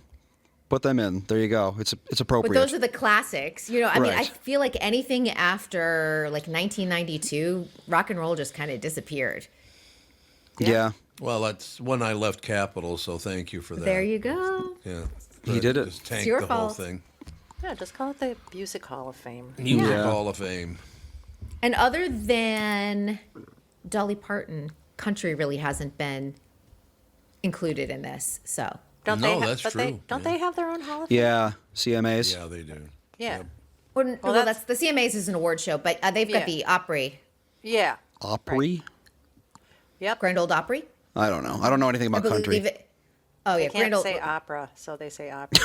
Speaker 3: Put them in. There you go. It's
Speaker 4: but
Speaker 3: appropriate.
Speaker 4: those are the classics. I mean, I
Speaker 3: Right.
Speaker 4: feel like anything after like 1992, rock and roll just kind of disappeared.
Speaker 3: yeah.
Speaker 1: Well, that's when I left Capitol, so thank you for that.
Speaker 4: There you go.
Speaker 1: Yeah.
Speaker 3: He did it.
Speaker 1: Just tanked
Speaker 4: It's your
Speaker 1: the whole
Speaker 4: fault.
Speaker 1: thing.
Speaker 2: Yeah, just call it the Music Hall of Fame.
Speaker 1: Music
Speaker 3: Yeah.
Speaker 1: Hall of Fame.
Speaker 4: And other than Dolly Parton, country really hasn't been included in this. So
Speaker 2: Don't
Speaker 1: No,
Speaker 2: they have,
Speaker 1: that's
Speaker 2: but
Speaker 1: true.
Speaker 2: Don't
Speaker 1: Yeah.
Speaker 2: they have their own Hall of Fame?
Speaker 3: Yeah. CMAs.
Speaker 1: Yeah, they do.
Speaker 2: Yeah.
Speaker 4: well, that's the CMAs is an award show, but they've got
Speaker 2: Yeah.
Speaker 4: the Opry,
Speaker 2: Yeah.
Speaker 3: Opry?
Speaker 2: Yep.
Speaker 4: Grand Old Opry.
Speaker 3: I don't know. I don't know anything about country.
Speaker 4: Oh yeah,
Speaker 2: They
Speaker 4: Grand
Speaker 2: can't
Speaker 4: Old.
Speaker 2: say opera, so they say opera.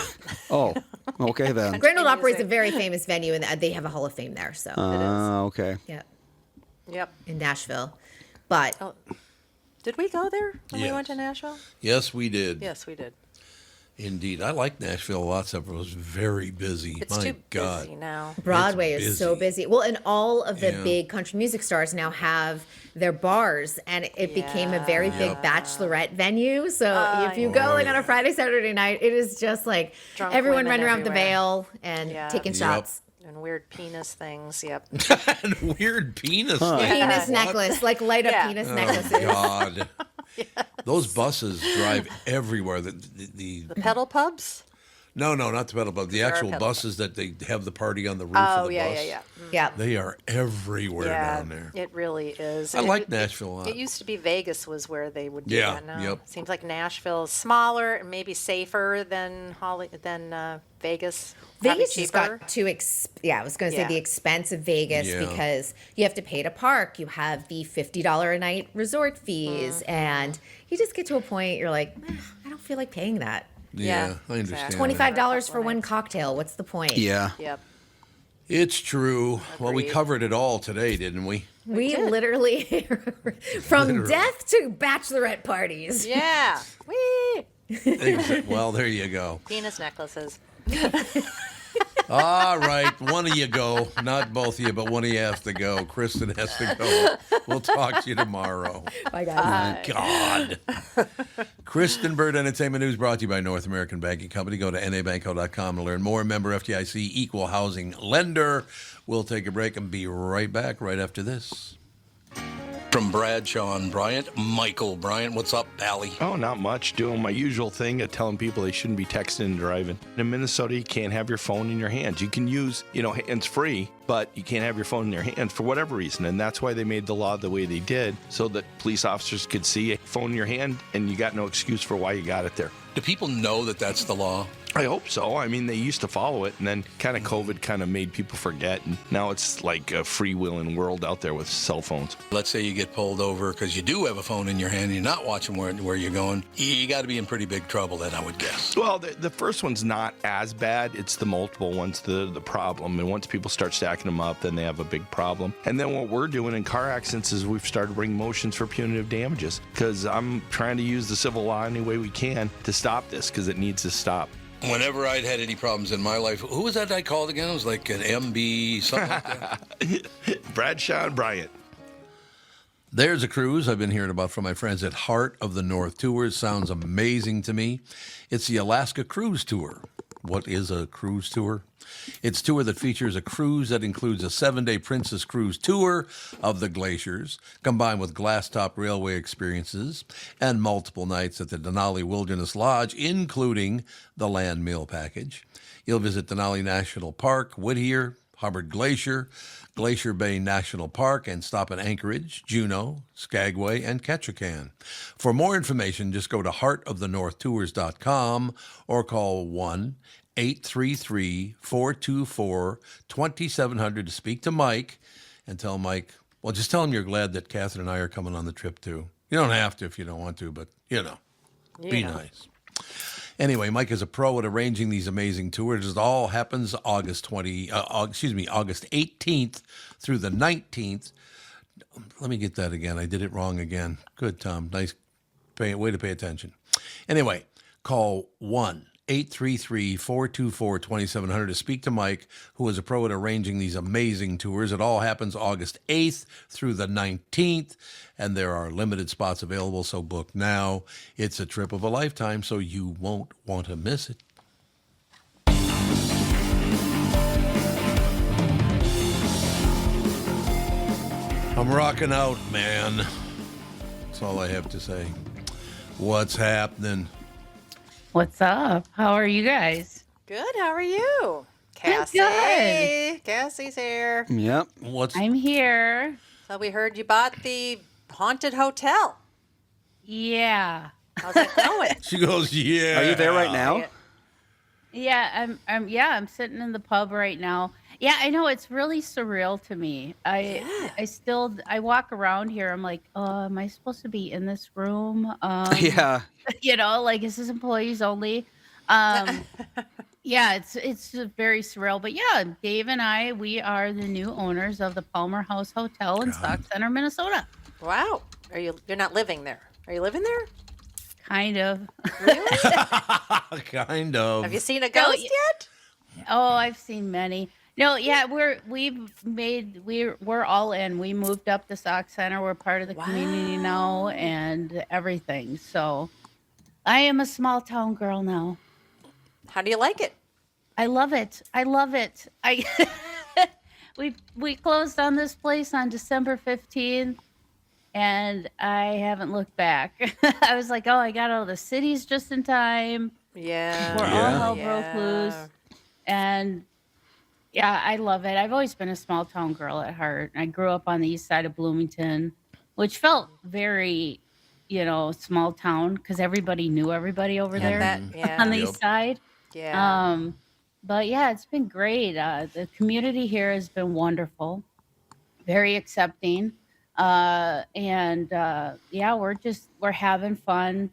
Speaker 3: Oh, okay then.
Speaker 4: Grand Old Opry is a
Speaker 2: music.
Speaker 4: very famous venue, and they have a Hall of Fame there. So
Speaker 3: Okay.
Speaker 4: yeah,
Speaker 2: Yep.
Speaker 4: in Nashville. But
Speaker 2: Oh, did we go there when we went to
Speaker 1: Yes.
Speaker 2: Nashville?
Speaker 1: Yes, we did.
Speaker 2: Yes, we did.
Speaker 1: Indeed. I like Nashville a lot, except it was very busy.
Speaker 2: It's
Speaker 1: My
Speaker 2: too
Speaker 1: God.
Speaker 2: busy now.
Speaker 4: Broadway is so busy. Well, and all of the
Speaker 1: Yeah.
Speaker 4: big country music stars now have their bars, and it became a very big
Speaker 1: Yep.
Speaker 4: bachelorette venue. So if you go like on a Friday, Saturday night, it is just like
Speaker 2: Drunk
Speaker 4: everyone
Speaker 2: women
Speaker 4: running around with the
Speaker 2: everywhere.
Speaker 4: veil and
Speaker 2: Yeah.
Speaker 4: taking
Speaker 1: Yep.
Speaker 4: shots.
Speaker 2: And weird penis things. Yep.
Speaker 1: And weird penis.
Speaker 4: Penis
Speaker 1: What?
Speaker 4: necklace, like light up
Speaker 2: Yeah.
Speaker 4: penis
Speaker 1: Oh,
Speaker 4: necklaces.
Speaker 1: God. Those buses drive everywhere. The
Speaker 2: Pedal pubs?
Speaker 1: No, not the pedal bus. The
Speaker 2: There are
Speaker 1: actual
Speaker 2: pedal
Speaker 1: buses that they have the party on the roof
Speaker 2: Oh,
Speaker 1: of the
Speaker 2: yeah,
Speaker 1: bus.
Speaker 2: yeah, yeah.
Speaker 4: Yeah.
Speaker 1: They are everywhere
Speaker 2: Yeah,
Speaker 1: down there.
Speaker 2: it really is.
Speaker 1: I
Speaker 2: And
Speaker 1: like
Speaker 2: it-
Speaker 1: Nashville a lot.
Speaker 2: It used to be Vegas was where they would do
Speaker 1: Yeah,
Speaker 2: that now.
Speaker 1: yep.
Speaker 2: Seems like Nashville is smaller and maybe safer than Vegas. Probably
Speaker 4: Vegas just
Speaker 2: cheaper.
Speaker 4: got too I was going to say
Speaker 2: Yeah.
Speaker 4: the expense of Vegas
Speaker 1: Yeah.
Speaker 4: because you have to pay to park. You have the $50 a night resort fees,
Speaker 2: Mm-hmm.
Speaker 4: and you just get to a point you're like, I don't feel like paying that.
Speaker 1: Yeah, I understand.
Speaker 2: exactly.
Speaker 1: that.
Speaker 4: $25 for one cocktail. What's the point?
Speaker 3: Yeah.
Speaker 2: Yep.
Speaker 1: It's true. Well, we
Speaker 2: Agreed.
Speaker 1: covered it all today, didn't we?
Speaker 4: We literally, from death to bachelorette parties.
Speaker 2: Yeah. Whee!
Speaker 1: Well, there you go.
Speaker 2: Penis necklaces.
Speaker 1: All right, one of you go. Not both of you, but one of you has to go. Kristen has to go. We'll talk to you tomorrow.
Speaker 4: Bye, guys.
Speaker 1: God. Kristen Bird Entertainment News brought to you by North American Banking Company. Go to nabanco.com to learn more. Member FDIC, equal housing lender. We'll take a break and be right back right after this. From Bradshaw and Bryant, Michael Bryant. What's up, Pally?
Speaker 5: Oh, not much. Doing my usual thing of telling people they shouldn't be texting and driving. In Minnesota, you can't have your phone in your hands. You can use, hands-free, but you can't have your phone in your hands for whatever reason. And that's why they made the law the way they did, so that police officers could see a phone in your hand and you got no excuse for why you got it there.
Speaker 1: Do people know that that's the law?
Speaker 5: I hope so. I mean, they used to follow it, and then kind of COVID kind of made people forget, and now it's like a freewheeling world out there with cell phones.
Speaker 1: Let's say you get pulled over because you do have a phone in your hand and you're not watching where you're going. You got to be in pretty big trouble then, I would guess.
Speaker 5: Well, the first one's not as bad. It's the multiple ones, the problem. And once people start stacking them up, then they have a big problem. And then what we're doing in car accidents is we've started bringing motions for punitive damages, because I'm trying to use the civil law any way we can to stop this, because it needs to stop.
Speaker 1: Whenever I'd had any problems in my life, who was that I called again? It was like an MB, something like that.
Speaker 5: Bradshaw and Bryant.
Speaker 1: There's a cruise I've been hearing about from my friends at Heart of the North Tours. Sounds amazing to me. It's the Alaska Cruise Tour. What is a cruise tour? It's a tour that features a cruise that includes a 7-day Princess Cruise tour of the glaciers, combined with glass-top railway experiences and multiple nights at the Denali Wilderness Lodge, including the land meal package. You'll visit Denali National Park, Whittier, Hubbard Glacier, Glacier Bay National Park, and stop in Anchorage, Juneau, Skagway, and Ketchikan. For more information, just go to heartofthenorthtours.com or call 1-833-424-2700 to speak to Mike and tell Mike, well, just tell him you're glad that Katherine and I are coming on the trip too. You don't have to if you don't want to, but, be nice. Anyway, Mike is a pro at arranging these amazing tours. It all happens August 18th through the 19th. Let me get that again. I did it wrong again. Good, Tom. Nice way to pay attention. Anyway, call 1-833-424-2700 to speak to Mike, who is a pro at arranging these amazing tours. It all happens August 8th through the 19th, and there are limited spots available, so book now. It's a trip of a lifetime, so you won't want to miss it. I'm rocking out, man. That's all I have to say. What's happening?
Speaker 6: What's up? How are you guys?
Speaker 2: Good. How are you?
Speaker 6: I'm
Speaker 2: Cassie.
Speaker 6: good.
Speaker 2: Cassie's here.
Speaker 3: Yep.
Speaker 6: I'm here.
Speaker 2: So we heard you bought the haunted hotel.
Speaker 6: Yeah.
Speaker 2: How's that going?
Speaker 1: She goes, yeah.
Speaker 3: Are you there right now?
Speaker 6: Yeah, I'm sitting in the pub right now. Yeah, I know, it's really surreal to me. I walk around here, I'm like, oh, am I supposed to be in this room?
Speaker 3: Yeah.
Speaker 6: Is this employees only? Yeah, it's very surreal. But yeah, Dave and we are the new owners of the Palmer House Hotel in Sauk Center, Minnesota.
Speaker 2: Wow. You're not living there? Are you living there?
Speaker 6: Kind of.
Speaker 2: Really?
Speaker 1: Kind of.
Speaker 2: Have you seen a ghost yet?
Speaker 6: Oh, I've seen many. No, yeah, we're all in. We moved up to Sauk Center. We're part of the community now and everything. So I am a small town girl now.
Speaker 2: How do you like it?
Speaker 6: I love it. We closed on this place on December 15th, and I haven't looked back. I was like, oh, I got all the cities just in time.
Speaker 2: Yeah.
Speaker 6: We're all hell broke loose. And yeah, I love it. I've always been a small town girl at heart. I grew up on the east side of Bloomington, which felt very, small town because everybody knew everybody over there on the east side.
Speaker 2: Yeah.
Speaker 6: But yeah, it's been great. The community here has been wonderful, very accepting. We're having fun.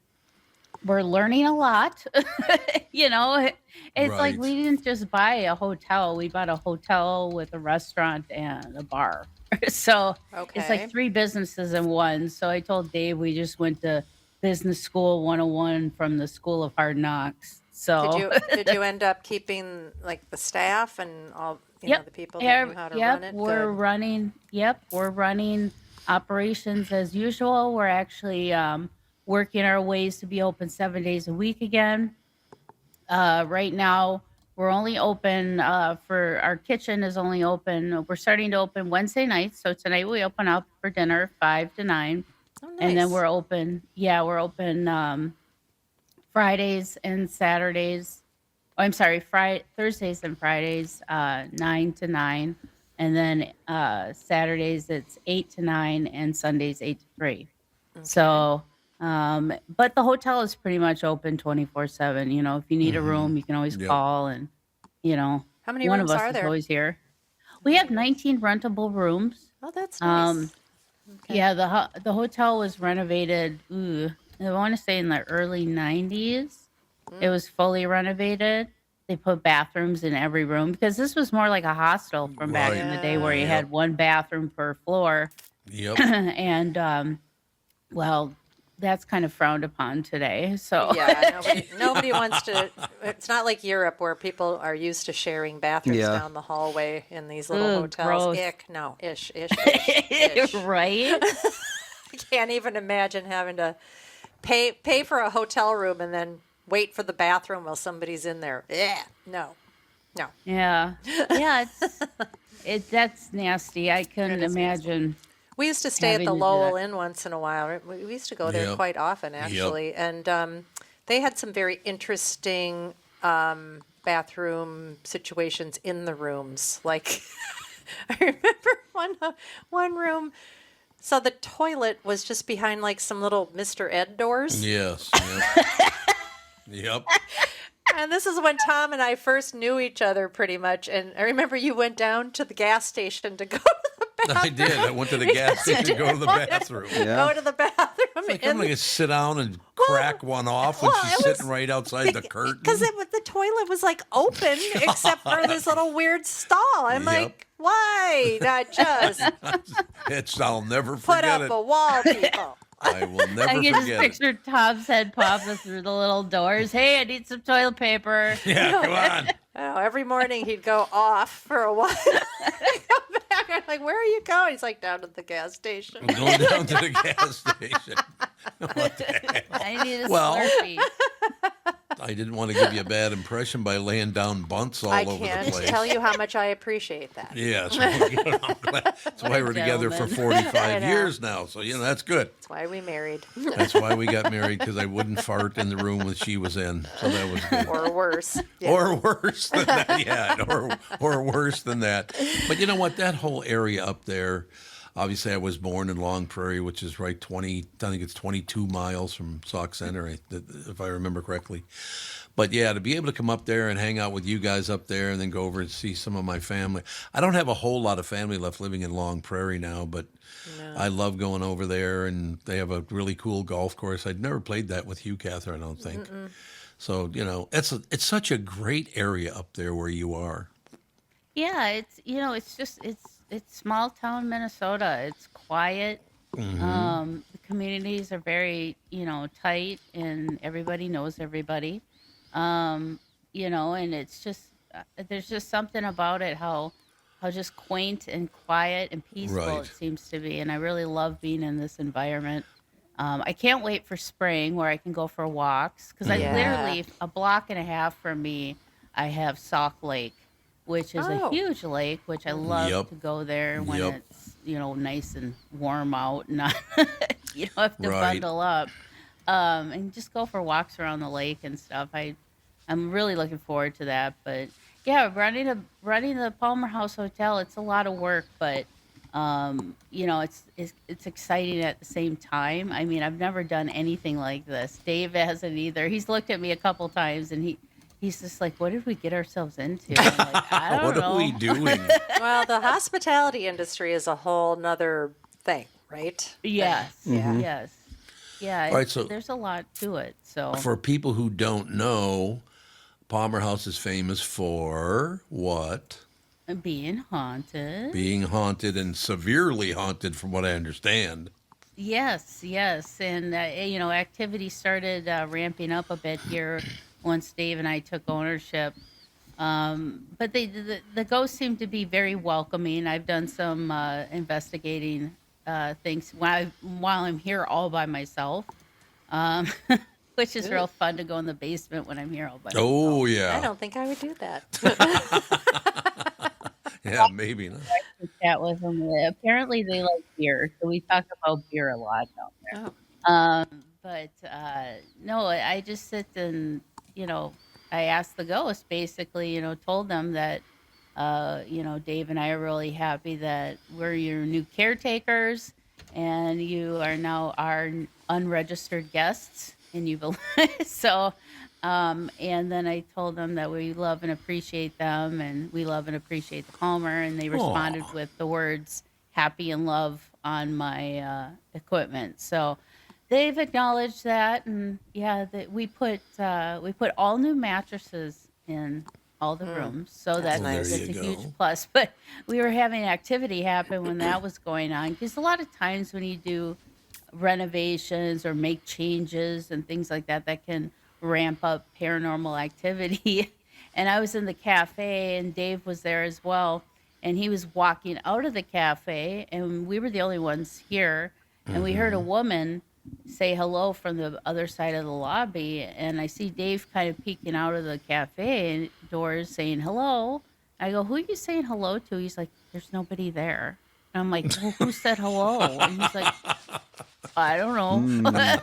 Speaker 6: We're learning a lot. It's like we didn't just buy a hotel. We bought a hotel with a restaurant and a bar. So it's like 3 businesses in one. So I told Dave we just went to business school 101 from the School of Hard Knocks. So
Speaker 2: Did you end up keeping like the staff and all the people that knew how to run it?
Speaker 6: We're
Speaker 2: Good.
Speaker 6: running. Yep, we're running operations as usual. We're actually working our ways to be open 7 days a week again. Right now, we're only open for our kitchen is only open. We're starting to open Wednesday nights. So tonight we open up for dinner 5 to 9,
Speaker 2: Oh, nice.
Speaker 6: and then we're open. Yeah, we're open Fridays and Saturdays. Oh, I'm sorry, Thursdays and Fridays 9 to 9, and then Saturdays it's 8 to 9, and Sundays 8 to 3. So, but the hotel is pretty much open 24/7. You know, if you need a room, you can always
Speaker 1: Yep.
Speaker 6: call, and
Speaker 2: How many
Speaker 6: one
Speaker 2: rooms
Speaker 6: of us
Speaker 2: are
Speaker 6: is
Speaker 2: there?
Speaker 6: always here. We have 19 rentable rooms.
Speaker 2: Oh, that's nice.
Speaker 6: Yeah, the hotel was renovated. I want to say in the early 90s. It was fully renovated. They put bathrooms in every room because this was more like a hostel from back in the day where you
Speaker 1: Yep.
Speaker 6: had one bathroom per floor.
Speaker 1: Yep.
Speaker 6: And well, that's kind of frowned upon today. So
Speaker 2: Yeah, nobody wants to. It's not like Europe where people are used to sharing bathrooms
Speaker 3: Yeah.
Speaker 2: down the hallway in these little
Speaker 6: Ugh,
Speaker 2: hotels.
Speaker 6: gross.
Speaker 2: Ick, no, ish, ish, ish.
Speaker 6: right?
Speaker 2: I can't even imagine having to pay for a hotel room and then wait for the bathroom while somebody's in there. Yeah, no.
Speaker 6: Yeah. Yeah, that's nasty. I couldn't
Speaker 2: is nasty.
Speaker 6: imagine.
Speaker 2: We used to stay at
Speaker 6: Having
Speaker 2: the
Speaker 6: to do
Speaker 2: Lowell
Speaker 6: that.
Speaker 2: Inn once in a while. Right? We used to go there
Speaker 1: Yep.
Speaker 2: quite often, actually. And they had some very interesting bathroom situations in the rooms. Like, I remember one room. So the toilet was just behind like some little Mr. Ed doors.
Speaker 1: Yes. Yep. Yep.
Speaker 2: And this is when Tom and I first knew each other pretty much. And I remember you went down to the gas station to go to the bathroom.
Speaker 1: I did. I went to the gas station to go to the bathroom.
Speaker 3: Yeah.
Speaker 2: Go to the bathroom.
Speaker 1: Like, I'm going to sit down and crack one off when
Speaker 2: well,
Speaker 1: she's
Speaker 2: it was-
Speaker 1: sitting right outside the curtain.
Speaker 2: Because the toilet was like open except for this little weird stall. I'm
Speaker 1: Yep.
Speaker 2: like, why not just
Speaker 1: I'll never
Speaker 2: put
Speaker 1: forget
Speaker 2: up
Speaker 1: it.
Speaker 2: a wall, people?
Speaker 1: I will
Speaker 6: I
Speaker 1: never
Speaker 6: can just
Speaker 1: forget it.
Speaker 6: picture Tom's head popping through the little doors. Hey, I need some toilet paper.
Speaker 1: Yeah, come on.
Speaker 2: Oh, every morning he'd go off for a while. Come back. I'm like, where are you going? He's like, down to the gas station.
Speaker 1: I'm going down to the gas station. What the hell?
Speaker 6: I need a
Speaker 1: Well-
Speaker 6: Slurpee.
Speaker 1: I didn't want to give you a bad impression by laying down bunts all
Speaker 2: I
Speaker 1: over the
Speaker 2: can't
Speaker 1: place.
Speaker 2: tell you how much I appreciate that.
Speaker 1: Yes. I'm glad. That's why we're together for
Speaker 6: gentleman.
Speaker 1: 45
Speaker 2: know.
Speaker 1: years now. So, that's good.
Speaker 2: That's why we married.
Speaker 1: That's why we got married, because I wouldn't fart in the room that she was in. So that was good.
Speaker 2: Or worse. Yeah.
Speaker 1: Or worse than that, yeah. Or worse than that. But you know what? That whole area up there, obviously I was born in Long Prairie, which is right I think it's 22 miles from Sauk Center, if I remember correctly. But yeah, to be able to come up there and hang out with you guys up there and then go over and see some of my family. I don't have a whole lot of family left living in Long Prairie now, but I love going over there, and they have a really cool golf course. I'd never played that with you, Catherine, I don't think. So, it's such a great area up there where you are.
Speaker 6: Yeah, it's small town Minnesota. It's quiet. The communities are very, tight, and everybody knows everybody. And it's just there's just something about it how just quaint and quiet and peaceful
Speaker 1: Right.
Speaker 6: it seems to be, and I really love being in this environment. I can't wait for spring where I can go for walks because I
Speaker 2: Yeah.
Speaker 6: literally a block and a half from me I have Sauk Lake, which is a
Speaker 2: Oh.
Speaker 6: huge lake, which I love
Speaker 1: Yep.
Speaker 6: to go there when
Speaker 1: Yep.
Speaker 6: it's nice and warm out, and not you don't have to
Speaker 1: Right.
Speaker 6: bundle up, and just go for walks around the lake and stuff. I'm really looking forward to that. But yeah, running the Palmer House Hotel, it's a lot of work, but it's exciting at the same time. I mean, I've never done anything like this. Dave hasn't either. He's looked at me a couple times and he's just like, "What did we get ourselves into?" I'm like, I don't
Speaker 1: What
Speaker 6: know.
Speaker 1: are we doing?
Speaker 2: Well, the hospitality industry is a whole nother thing, right?
Speaker 6: Yes.
Speaker 2: Yeah.
Speaker 6: Yes. Yeah.
Speaker 1: All right, so-
Speaker 6: there's a lot to it. So
Speaker 1: For people who don't know, Palmer House is famous for what?
Speaker 6: being haunted.
Speaker 1: Being haunted, and severely haunted, from what I understand.
Speaker 6: Yes, and activity started ramping up a bit here once Dave and I took ownership. But the ghosts seem to be very welcoming. I've done some investigating things while I'm here all by myself, um, which is real fun to go in the basement when I'm here all by myself.
Speaker 1: Oh
Speaker 2: I
Speaker 1: yeah,
Speaker 2: don't think I would do that.
Speaker 1: yeah, maybe not.
Speaker 6: To chat with them. Apparently, they like beer, so we talk about beer a lot down there.
Speaker 2: Oh.
Speaker 6: But no, I just sit and, you know, I asked the ghost basically, you know, told them that, you know, Dave and I are really happy that we're your new caretakers and you are now our unregistered guests and so, and then I told them that we love and appreciate them and we love and appreciate the Palmer, and they responded
Speaker 1: Aw.
Speaker 6: with the words happy and love on my equipment. So they've acknowledged that, and yeah, that we put all new mattresses in all the rooms, so
Speaker 2: That's
Speaker 6: that's
Speaker 2: nice.
Speaker 1: There
Speaker 6: that's
Speaker 1: you
Speaker 6: a huge
Speaker 1: go.
Speaker 6: plus. But we were having activity happen when that was going on, because a lot of times when you do renovations or make changes and things like that, that can ramp up paranormal activity. And I was in the cafe, and Dave was there as well, and he was walking out of the cafe, and we were the only ones here, and we heard a woman say hello from the other side of the lobby, and I see Dave kind of peeking out of the cafe doors saying hello. I go, who are you saying hello to? He's like, there's nobody there. And I'm like, well, who said hello? And he's like, I don't know.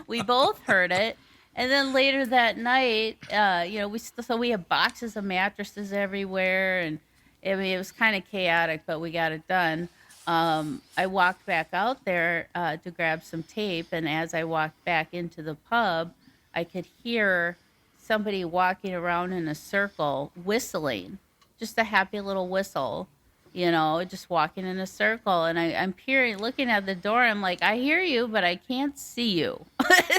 Speaker 6: We both heard it. And then later that night, you know, so we have boxes of mattresses everywhere, and I mean, it was kind of chaotic, but we got it done. I walked back out there to grab some tape, and as I walked back into the pub, I could hear somebody walking around in a circle whistling, just a happy little whistle, you know, just walking in a circle. And I'm peering, looking at the door. I'm like, I hear you, but I can't see you.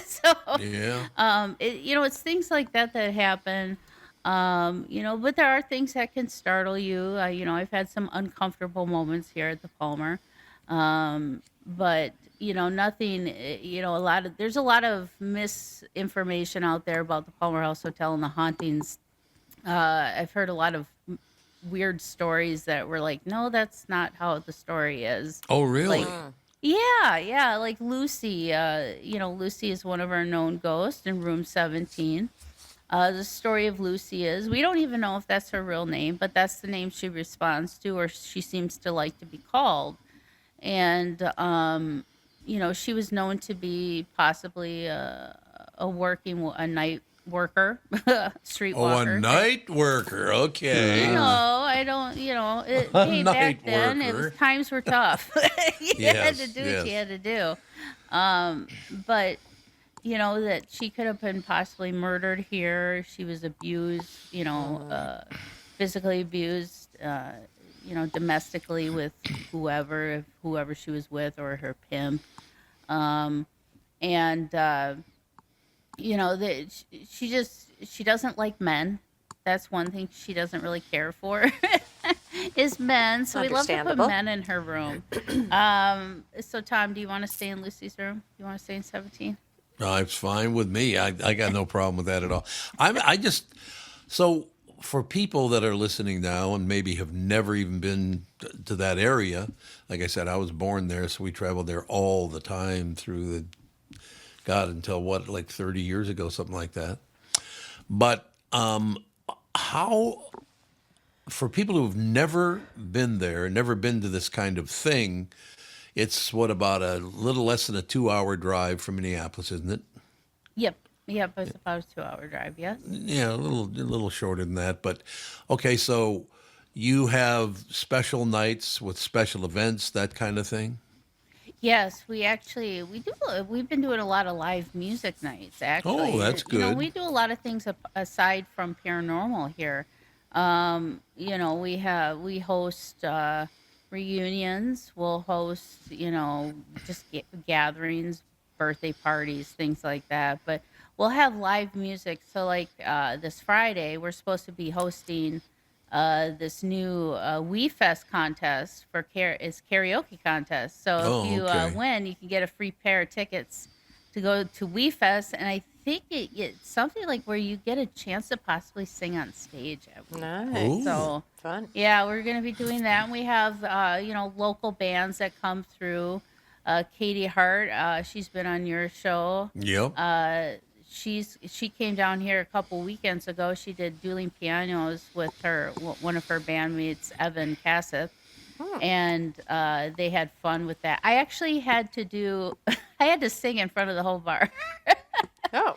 Speaker 6: So,
Speaker 1: Yeah.
Speaker 6: you know, it's things like that that happen. You know, but there are things that can startle you. You know, I've had some uncomfortable moments here at the Palmer. But, you know, nothing, you know, there's a lot of misinformation out there about the Palmer House Hotel and the hauntings. I've heard a lot of weird stories that were like, no, that's not how the story is.
Speaker 1: Oh really?
Speaker 6: Like, yeah, like Lucy. You know, Lucy is one of our known ghosts in room 17. The story of Lucy is we don't even know if that's her real name, but that's the name she responds to, or she seems to like to be called. And, you know, she was known to be possibly a night worker, streetwalker.
Speaker 1: Oh, a night worker. Okay.
Speaker 6: You know, I don't, you know, hey, back
Speaker 1: Night
Speaker 6: then it was
Speaker 1: worker.
Speaker 6: times were tough. You had to
Speaker 1: Yes,
Speaker 6: do what you
Speaker 1: yes.
Speaker 6: had to do. But you know that she could have been possibly murdered here. She was abused, you know, physically abused, you know, domestically with whoever she was with or her pimp. And you know, that she doesn't like men. That's one thing she doesn't really care for is men. So we love to put
Speaker 2: Understandable.
Speaker 6: men in her room. So Tom, do you want to stay in Lucy's room? You want to stay in 17?
Speaker 1: No, it's fine with me. I got no problem with that at all. So for people that are listening now and maybe have never even been to that area, like I said, I was born there, so we traveled there all the time through until like 30 years ago, something like that. But how, for people who've never been there, never been to this kind of thing, it's about a little less than a 2-hour drive from Minneapolis, isn't it?
Speaker 6: Yep, it's about a 2-hour drive. Yes.
Speaker 1: Yeah, a little shorter than that. But okay, so you have special nights with special events, that kind of thing.
Speaker 6: Yes, we do. We've been doing a lot of live music nights. Actually,
Speaker 1: Oh, that's
Speaker 6: You know,
Speaker 1: good.
Speaker 6: we do a lot of things aside from paranormal here. You know, we host reunions. We'll host, you know, just gatherings, birthday parties, things like that. But we'll have live music. So, like this Friday, we're supposed to be hosting this new Wii Fest contest for it's karaoke contest. So
Speaker 1: Oh,
Speaker 6: if you
Speaker 1: okay.
Speaker 6: win, you can get a free pair of tickets to go to Wii Fest. And I think it's something like where you get a chance to possibly sing on stage.
Speaker 2: Nice.
Speaker 1: Ooh.
Speaker 6: So
Speaker 2: Fun.
Speaker 6: yeah, we're going to be doing that. And we have, local bands that come through. Katie Hart, she's been on your show.
Speaker 1: Yep.
Speaker 6: She came down here a couple weekends ago. She did dueling pianos with one of her bandmates, Evan Casseth. And they had fun with that. I actually had to I had to sing in front of the whole bar.
Speaker 2: Oh,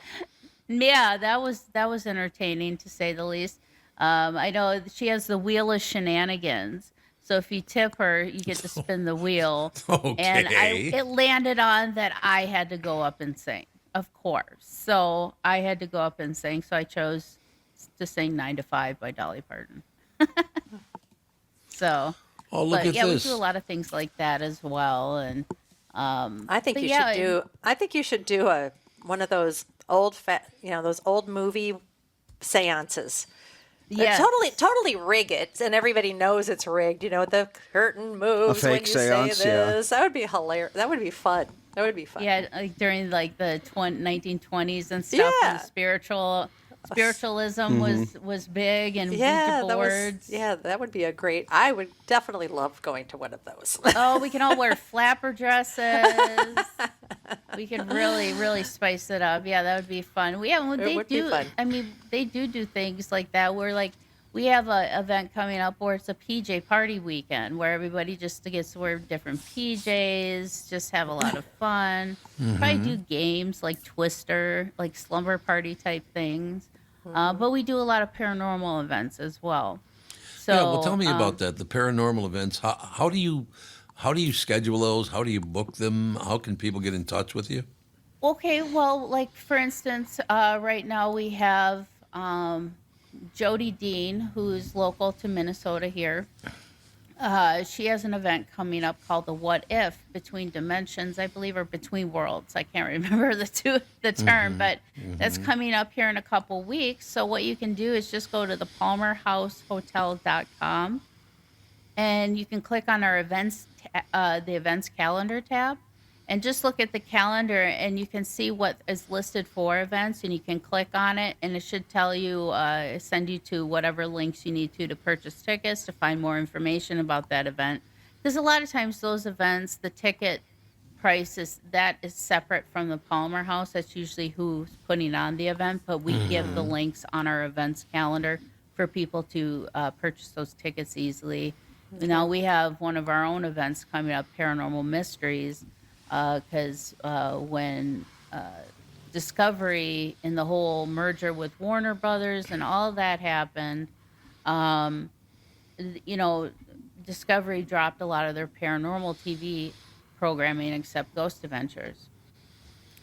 Speaker 6: Yeah, that was entertaining to say the least. I know she has the wheel of shenanigans. So if you tip her, you get to spin the wheel. And
Speaker 1: Okay.
Speaker 6: it landed on that I had to go up and sing, of course. So I had to go up and sing. So I chose to sing 9 to 5 by Dolly Parton. So,
Speaker 1: Oh, look
Speaker 6: but
Speaker 1: at
Speaker 6: yeah,
Speaker 1: this.
Speaker 6: we do a lot of things like that as well. And
Speaker 2: I think
Speaker 6: but
Speaker 2: you
Speaker 6: yeah,
Speaker 2: should do. I think you should do one of those those old movie seances.
Speaker 6: yeah,
Speaker 2: Totally rig it, and everybody knows it's rigged. The curtain moves when
Speaker 3: fake
Speaker 2: you
Speaker 3: seance,
Speaker 2: say
Speaker 3: yeah.
Speaker 2: this. That would be hilarious. That would be fun. That would be fun.
Speaker 6: yeah, like during like the 1920s and stuff.
Speaker 2: Yeah.
Speaker 6: When spiritualism was big and
Speaker 2: Yeah,
Speaker 6: Ouija boards.
Speaker 2: that would be a great. I would definitely love going to one of those.
Speaker 6: Oh, we can all wear flapper dresses. We can really, really spice it up. Yeah, that would be fun. They
Speaker 2: would be
Speaker 6: do.
Speaker 2: fun.
Speaker 6: I mean, they do things like that. Where like we have an event coming up where it's a PJ party weekend where everybody just gets to wear different PJs, just have a lot of fun. Probably do games like Twister, like slumber party type things. But we do a lot of paranormal events as well. So,
Speaker 1: Yeah, well, tell me about that. The paranormal events. How do you schedule those? How do you book them? How can people get in touch with you?
Speaker 6: Okay, well, like for instance, right now we have Jody Dean, who's local to Minnesota here. She has an event coming up called the What If Between Dimensions, I believe, or Between Worlds. I can't remember the term, but that's coming up here in a couple weeks. So what you can do is just go to the palmerhousehotel.com and you can click on our events, the events calendar tab, and just look at the calendar and you can see what is listed for events, and you can click on it and it should tell you, send you to whatever links you need to purchase tickets, to find more information about that event. Because a lot of times those events, the ticket price is separate from the Palmer House. That's usually who's putting on the event, but we give the links on our events calendar for people to purchase those tickets easily. Now we have one of our own events coming up, Paranormal Mysteries, because when Discovery and the whole merger with Warner Brothers and all that happened, Discovery dropped a lot of their paranormal TV programming except Ghost Adventures.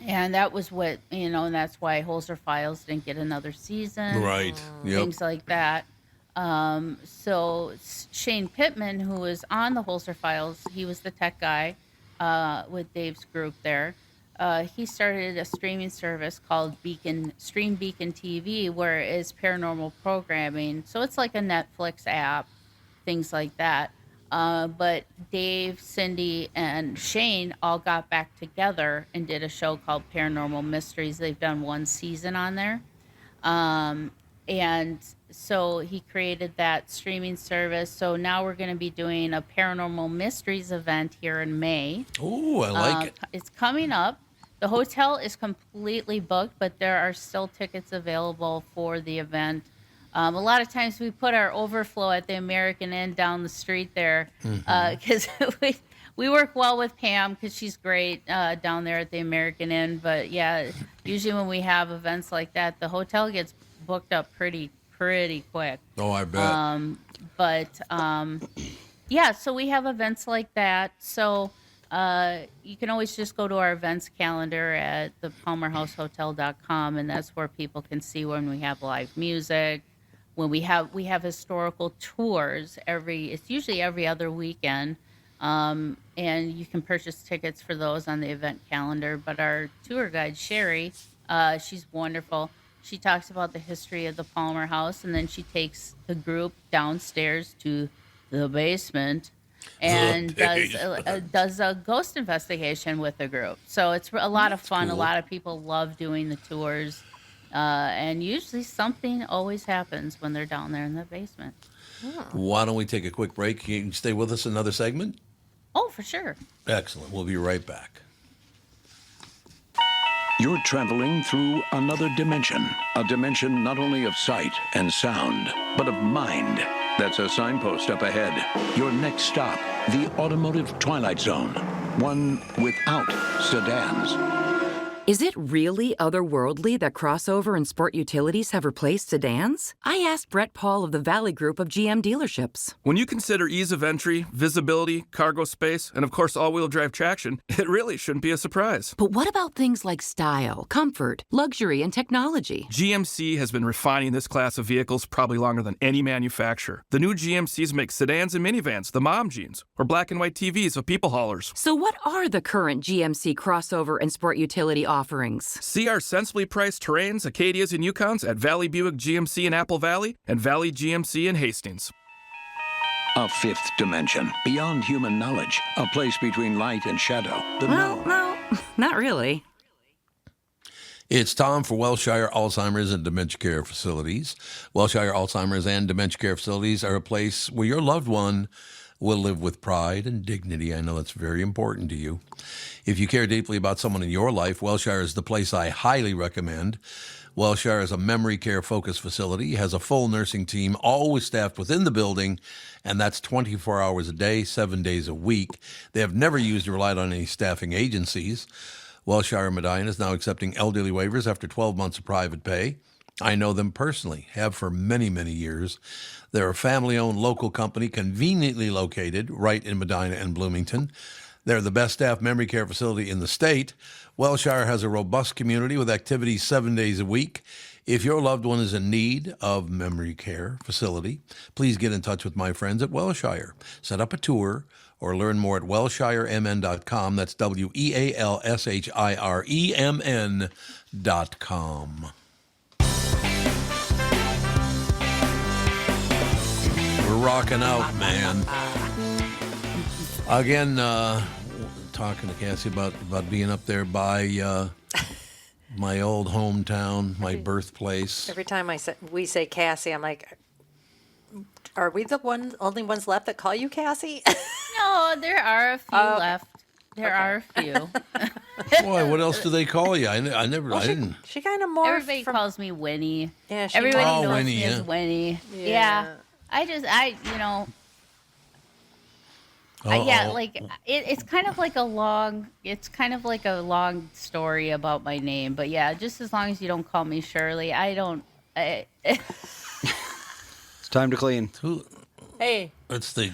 Speaker 6: And that was and that's why Holzer Files didn't get another season.
Speaker 1: Right. Yep.
Speaker 6: Things like that. So Shane Pittman, who was on the Holzer Files, he was the tech guy with Dave's group there. He started a streaming service called Stream Beacon TV, where it's paranormal programming. So it's like a Netflix app, things like that. But Dave, Cindy, and Shane all got back together and did a show called Paranormal Mysteries. They've done one season on there. And so he created that streaming service. So now we're going to be doing a Paranormal Mysteries event here in May.
Speaker 1: Oh, I like it.
Speaker 6: It's coming up. The hotel is completely booked, but there are still tickets available for the event. A lot of times we put our overflow at the American Inn down the street there because we work well with Pam because she's great down there at the American Inn. But yeah, usually when we have events like that, the hotel gets booked up pretty quick.
Speaker 1: Oh, I bet.
Speaker 6: Yeah, so we have events like that. So you can always just go to our events calendar at the palmerhousehotel.com, and that's where people can see when we have live music, when we have historical tours it's usually every other weekend. And you can purchase tickets for those on the event calendar. But our tour guide, Sherry, she's wonderful. She talks about the history of the Palmer House, and then she takes the group downstairs to the basement and
Speaker 1: Basement.
Speaker 6: does a ghost investigation with the group. So it's a lot of fun.
Speaker 1: cool.
Speaker 6: A lot of people love doing the tours, and usually something always happens when they're down there in the basement.
Speaker 1: Why don't we take a quick break? You can stay with us another segment?
Speaker 6: Oh, for sure.
Speaker 1: Excellent. We'll be right back.
Speaker 7: You're traveling through another dimension, a dimension not only of sight and sound, but of mind. That's a signpost up ahead. Your next stop, the Automotive Twilight Zone, one without sedans.
Speaker 8: Is it really otherworldly that crossover and sport utilities have replaced sedans? I asked Brett Paul of the Valley Group of GM dealerships.
Speaker 9: When you consider ease of entry, visibility, cargo space, and of course all-wheel drive traction, it really shouldn't be a surprise.
Speaker 8: But what about things like style, comfort, luxury, and technology?
Speaker 9: GMC has been refining this class of vehicles probably longer than any manufacturer. The new GMCs make sedans and minivans, the mom jeans, or black and white TVs of people haulers.
Speaker 8: So what are the current GMC crossover and sport utility offerings?
Speaker 9: See our sensibly priced Terrains, Acadias, and Yukons at Valley Buick GMC in Apple Valley and Valley GMC in Hastings.
Speaker 7: A fifth dimension, beyond human knowledge, a place between light and shadow. The
Speaker 8: Well, no, not really.
Speaker 1: It's Tom for Welshire Alzheimer's and Dementia Care Facilities. Welshire Alzheimer's and Dementia Care Facilities are a place where your loved one will live with pride and dignity. I know that's very important to you. If you care deeply about someone in your life, Welshire is the place I highly recommend. Welshire is a memory care focused facility, has a full nursing team, always staffed within the building, and that's 24 hours a day, 7 days a week. They have never used or relied on any staffing agencies. Welshire Medina is now accepting elderly waivers after 12 months of private pay. I know them personally, have for many, many years. They're a family-owned local company conveniently located right in Medina and Bloomington. They're the best staffed memory care facility in the state. Welshire has a robust community with activities 7 days a week. If your loved one is in need of memory care facility, please get in touch with my friends at Welshire. Set up a tour or learn more at welshiremn.com. That's WEALSHIREMN.com. We're rocking out, man. Again, talking to Cassie about being up there by my old hometown, my birthplace.
Speaker 2: Every time we say Cassie, I'm like, are we the only ones left that call you Cassie?
Speaker 6: No, there are a few left. There are a few.
Speaker 1: Boy, what else do they call you? I didn't.
Speaker 2: She kind of more.
Speaker 6: Everybody calls me Winnie.
Speaker 2: Yeah,
Speaker 6: Everybody knows
Speaker 1: Winnie,
Speaker 6: me as
Speaker 1: yeah.
Speaker 6: Winnie.
Speaker 2: Yeah.
Speaker 6: Yeah. It's kind of like a long story about my name, but yeah, just as long as you don't call me Shirley,
Speaker 3: It's time to clean.
Speaker 2: Hey.
Speaker 1: It's the.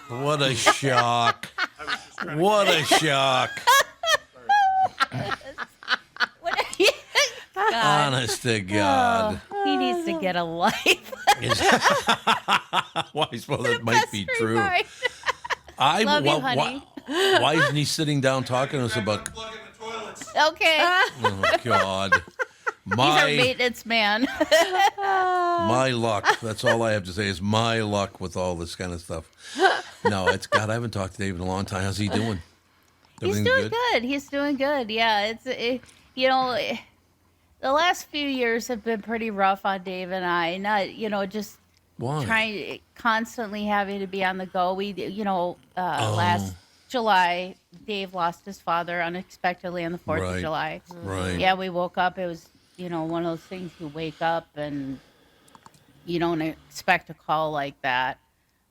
Speaker 1: What a shock! What a shock! Honest to God.
Speaker 6: He needs to get a life.
Speaker 1: Well, I suppose that might be
Speaker 6: Best
Speaker 1: true.
Speaker 6: remark. Love you, honey.
Speaker 1: Why isn't he sitting down talking to us about?
Speaker 6: Okay.
Speaker 1: Oh God!
Speaker 6: He's our maintenance man.
Speaker 1: My luck. That's all I have to say is my luck with all this kind of stuff. No, it's God. I haven't talked to Dave in a long time. How's he doing?
Speaker 6: He's
Speaker 1: Everything
Speaker 6: doing good. He's doing good. Yeah, the last few years have been pretty rough on Dave and I. Not, just
Speaker 1: Why?
Speaker 6: constantly having to be on the go. Last July, Dave lost his father unexpectedly on the 4th of July.
Speaker 1: Right.
Speaker 6: Yeah, we woke up. It was, one of those things you wake up and you don't expect a call like that.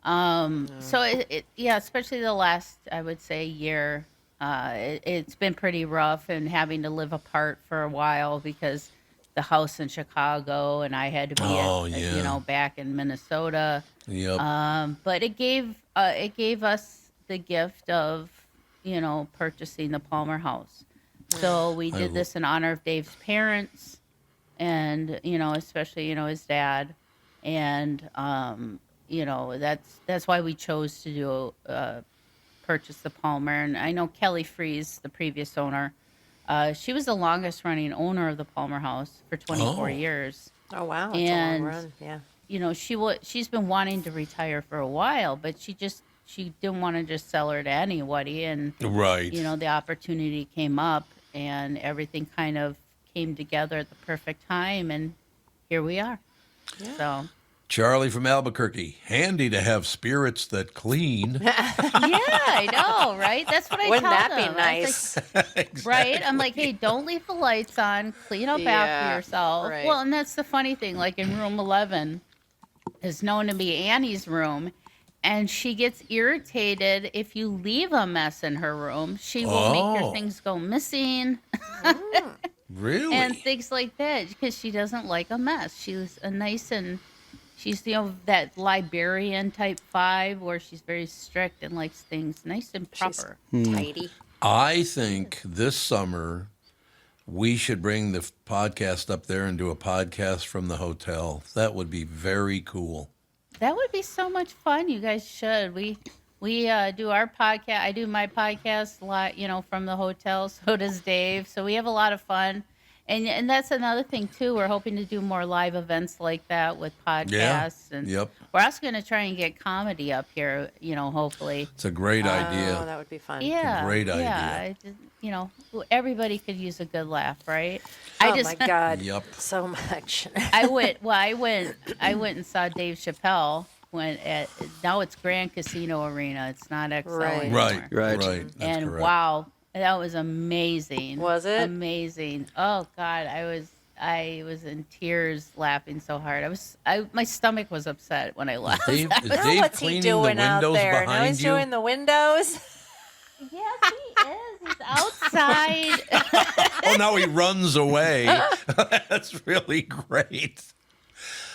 Speaker 6: So especially the last, I would say, year, it's been pretty rough, and having to live apart for a while because the house in Chicago and I had to be, back in Minnesota.
Speaker 1: Yep.
Speaker 6: But it gave us the gift of, purchasing the Palmer house. So we did this in honor of Dave's parents, and especially his dad, and that's why we chose to do purchase the Palmer. And I know Kelly Fries, the previous owner, she was the longest running owner of the Palmer house for 24 years.
Speaker 2: Oh wow! It's
Speaker 6: And
Speaker 2: a long run. Yeah.
Speaker 6: She's been wanting to retire for a while, but she just she didn't want to just sell her to anybody, and
Speaker 1: Right.
Speaker 6: the opportunity came up, and everything kind of came together at the perfect time, and here we are. So
Speaker 1: Charlie from Albuquerque. Handy to have spirits that clean.
Speaker 6: yeah, I know, right? That's what I
Speaker 2: Wouldn't
Speaker 6: tell
Speaker 2: that be
Speaker 6: them. I was
Speaker 2: nice?
Speaker 6: like, right? I'm like, hey, don't leave the lights on. Clean up
Speaker 2: Yeah,
Speaker 6: after yourself.
Speaker 2: right.
Speaker 6: Well, and that's the funny thing. Like in room 11 is known to be Annie's room, and she gets irritated if you leave a mess in her room. She will make your
Speaker 1: Oh.
Speaker 6: things go missing
Speaker 1: Really?
Speaker 6: and things like that because she doesn't like a mess. She's a nice and she's that librarian type 5 where she's very strict and likes things nice and proper.
Speaker 2: Tidy.
Speaker 1: I think this summer we should bring the podcast up there and do a podcast from the hotel. That would be very cool.
Speaker 6: That would be so much fun. You guys should. We do our podcast. I do my podcast a lot, from the hotel. So does Dave. So we have a lot of fun. And that's another thing, too. We're hoping to do more live events like that with podcasts. And
Speaker 1: Yep.
Speaker 6: we're also going to try and get comedy up here, hopefully.
Speaker 1: It's a great
Speaker 2: Oh,
Speaker 1: idea.
Speaker 2: that would be fun.
Speaker 6: Yeah.
Speaker 1: great idea.
Speaker 6: Yeah. I just, everybody could use a good laugh, right?
Speaker 2: Oh my God.
Speaker 1: Yep.
Speaker 2: So much.
Speaker 6: I went and saw Dave Chappelle now it's Grand Casino Arena. It's not XL
Speaker 2: Right.
Speaker 6: anymore.
Speaker 1: Right.
Speaker 3: Right.
Speaker 1: That's
Speaker 6: And
Speaker 1: correct.
Speaker 6: wow, that was amazing.
Speaker 2: Was it?
Speaker 6: Amazing. Oh God, I was in tears laughing so hard. My stomach was upset when I left.
Speaker 1: Is
Speaker 2: Now
Speaker 1: Dave
Speaker 2: what's he
Speaker 1: cleaning
Speaker 2: doing
Speaker 1: the
Speaker 2: out
Speaker 1: windows
Speaker 2: there? Now
Speaker 1: behind
Speaker 2: he's
Speaker 1: you?
Speaker 2: doing the windows.
Speaker 6: Yes, he is. He's outside.
Speaker 1: Oh, now he runs away. That's really great.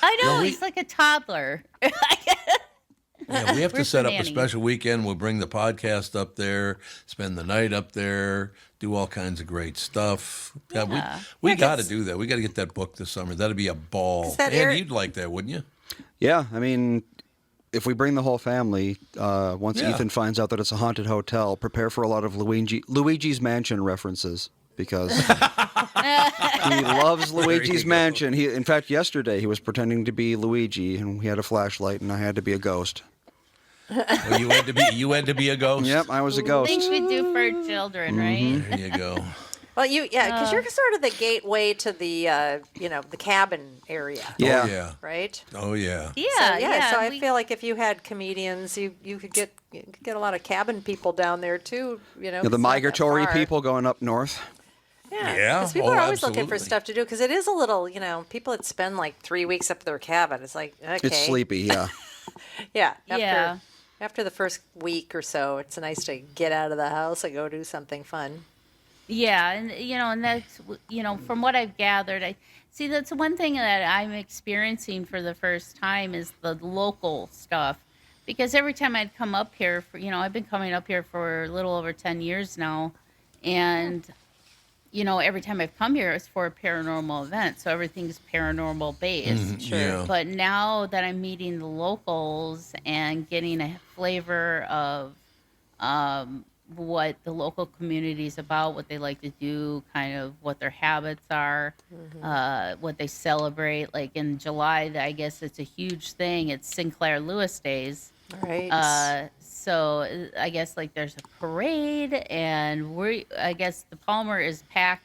Speaker 6: I know,
Speaker 1: No,
Speaker 6: he's like a toddler.
Speaker 1: Yeah, we have to
Speaker 6: Where's
Speaker 1: set
Speaker 6: the
Speaker 1: up a
Speaker 6: nanny?
Speaker 1: special weekend. We'll bring the podcast up there, spend the night up there, do all kinds of great stuff. God,
Speaker 6: Yeah.
Speaker 1: we
Speaker 2: Yeah,
Speaker 1: got to
Speaker 2: 'cause-
Speaker 1: do that. We got to get that book this summer. That'd be a ball.
Speaker 2: that
Speaker 1: And
Speaker 2: area-
Speaker 1: you'd like that, wouldn't you?
Speaker 3: Yeah, I mean, if we bring the whole family, once
Speaker 1: Yeah.
Speaker 3: Ethan finds out that it's a haunted hotel, prepare for a lot of Luigi's Mansion references because he loves Luigi's
Speaker 1: go.
Speaker 3: Mansion. In fact, yesterday he was pretending to be Luigi, and he had a flashlight, and I had to be a ghost.
Speaker 1: Well, you had to be a ghost.
Speaker 3: Yep, I was a ghost.
Speaker 6: Things we do for children, right?
Speaker 1: There you go.
Speaker 2: Well, because you're sort of the gateway to the, the cabin area,
Speaker 3: Yeah.
Speaker 1: Oh, yeah.
Speaker 2: right?
Speaker 1: Oh, yeah.
Speaker 6: Yeah,
Speaker 2: So I
Speaker 6: we-
Speaker 2: feel like if you had comedians, you could get a lot of cabin people down there too.
Speaker 3: You know,
Speaker 2: 'cause
Speaker 3: the
Speaker 2: it's not that
Speaker 3: migratory
Speaker 2: far.
Speaker 3: people going up north.
Speaker 1: Yeah.
Speaker 2: Because people
Speaker 1: Oh,
Speaker 2: are always looking for
Speaker 1: absolutely.
Speaker 2: stuff to do. Because it is a little, people that spend like 3 weeks up at their cabin. It's like, okay,
Speaker 3: It's sleepy, yeah.
Speaker 2: Yeah.
Speaker 6: Yeah.
Speaker 2: After the first week or so, it's nice to get out of the house and go do something fun.
Speaker 6: Yeah, and and that's from what I've gathered, I see that's one thing that I'm experiencing for the first time is the local stuff, because every time I'd come up here I've been coming up here for a little over 10 years now, and every time I've come here it's for a paranormal event, so everything's paranormal based.
Speaker 1: Sure. Yeah.
Speaker 6: But now that I'm meeting the locals and getting a flavor of what the local community is about, what they like to do, kind of what their habits are, what they celebrate. Like in July, I guess it's a huge thing. It's Sinclair Lewis Days.
Speaker 2: Right.
Speaker 6: So I guess like there's a parade, and I guess the Palmer is packed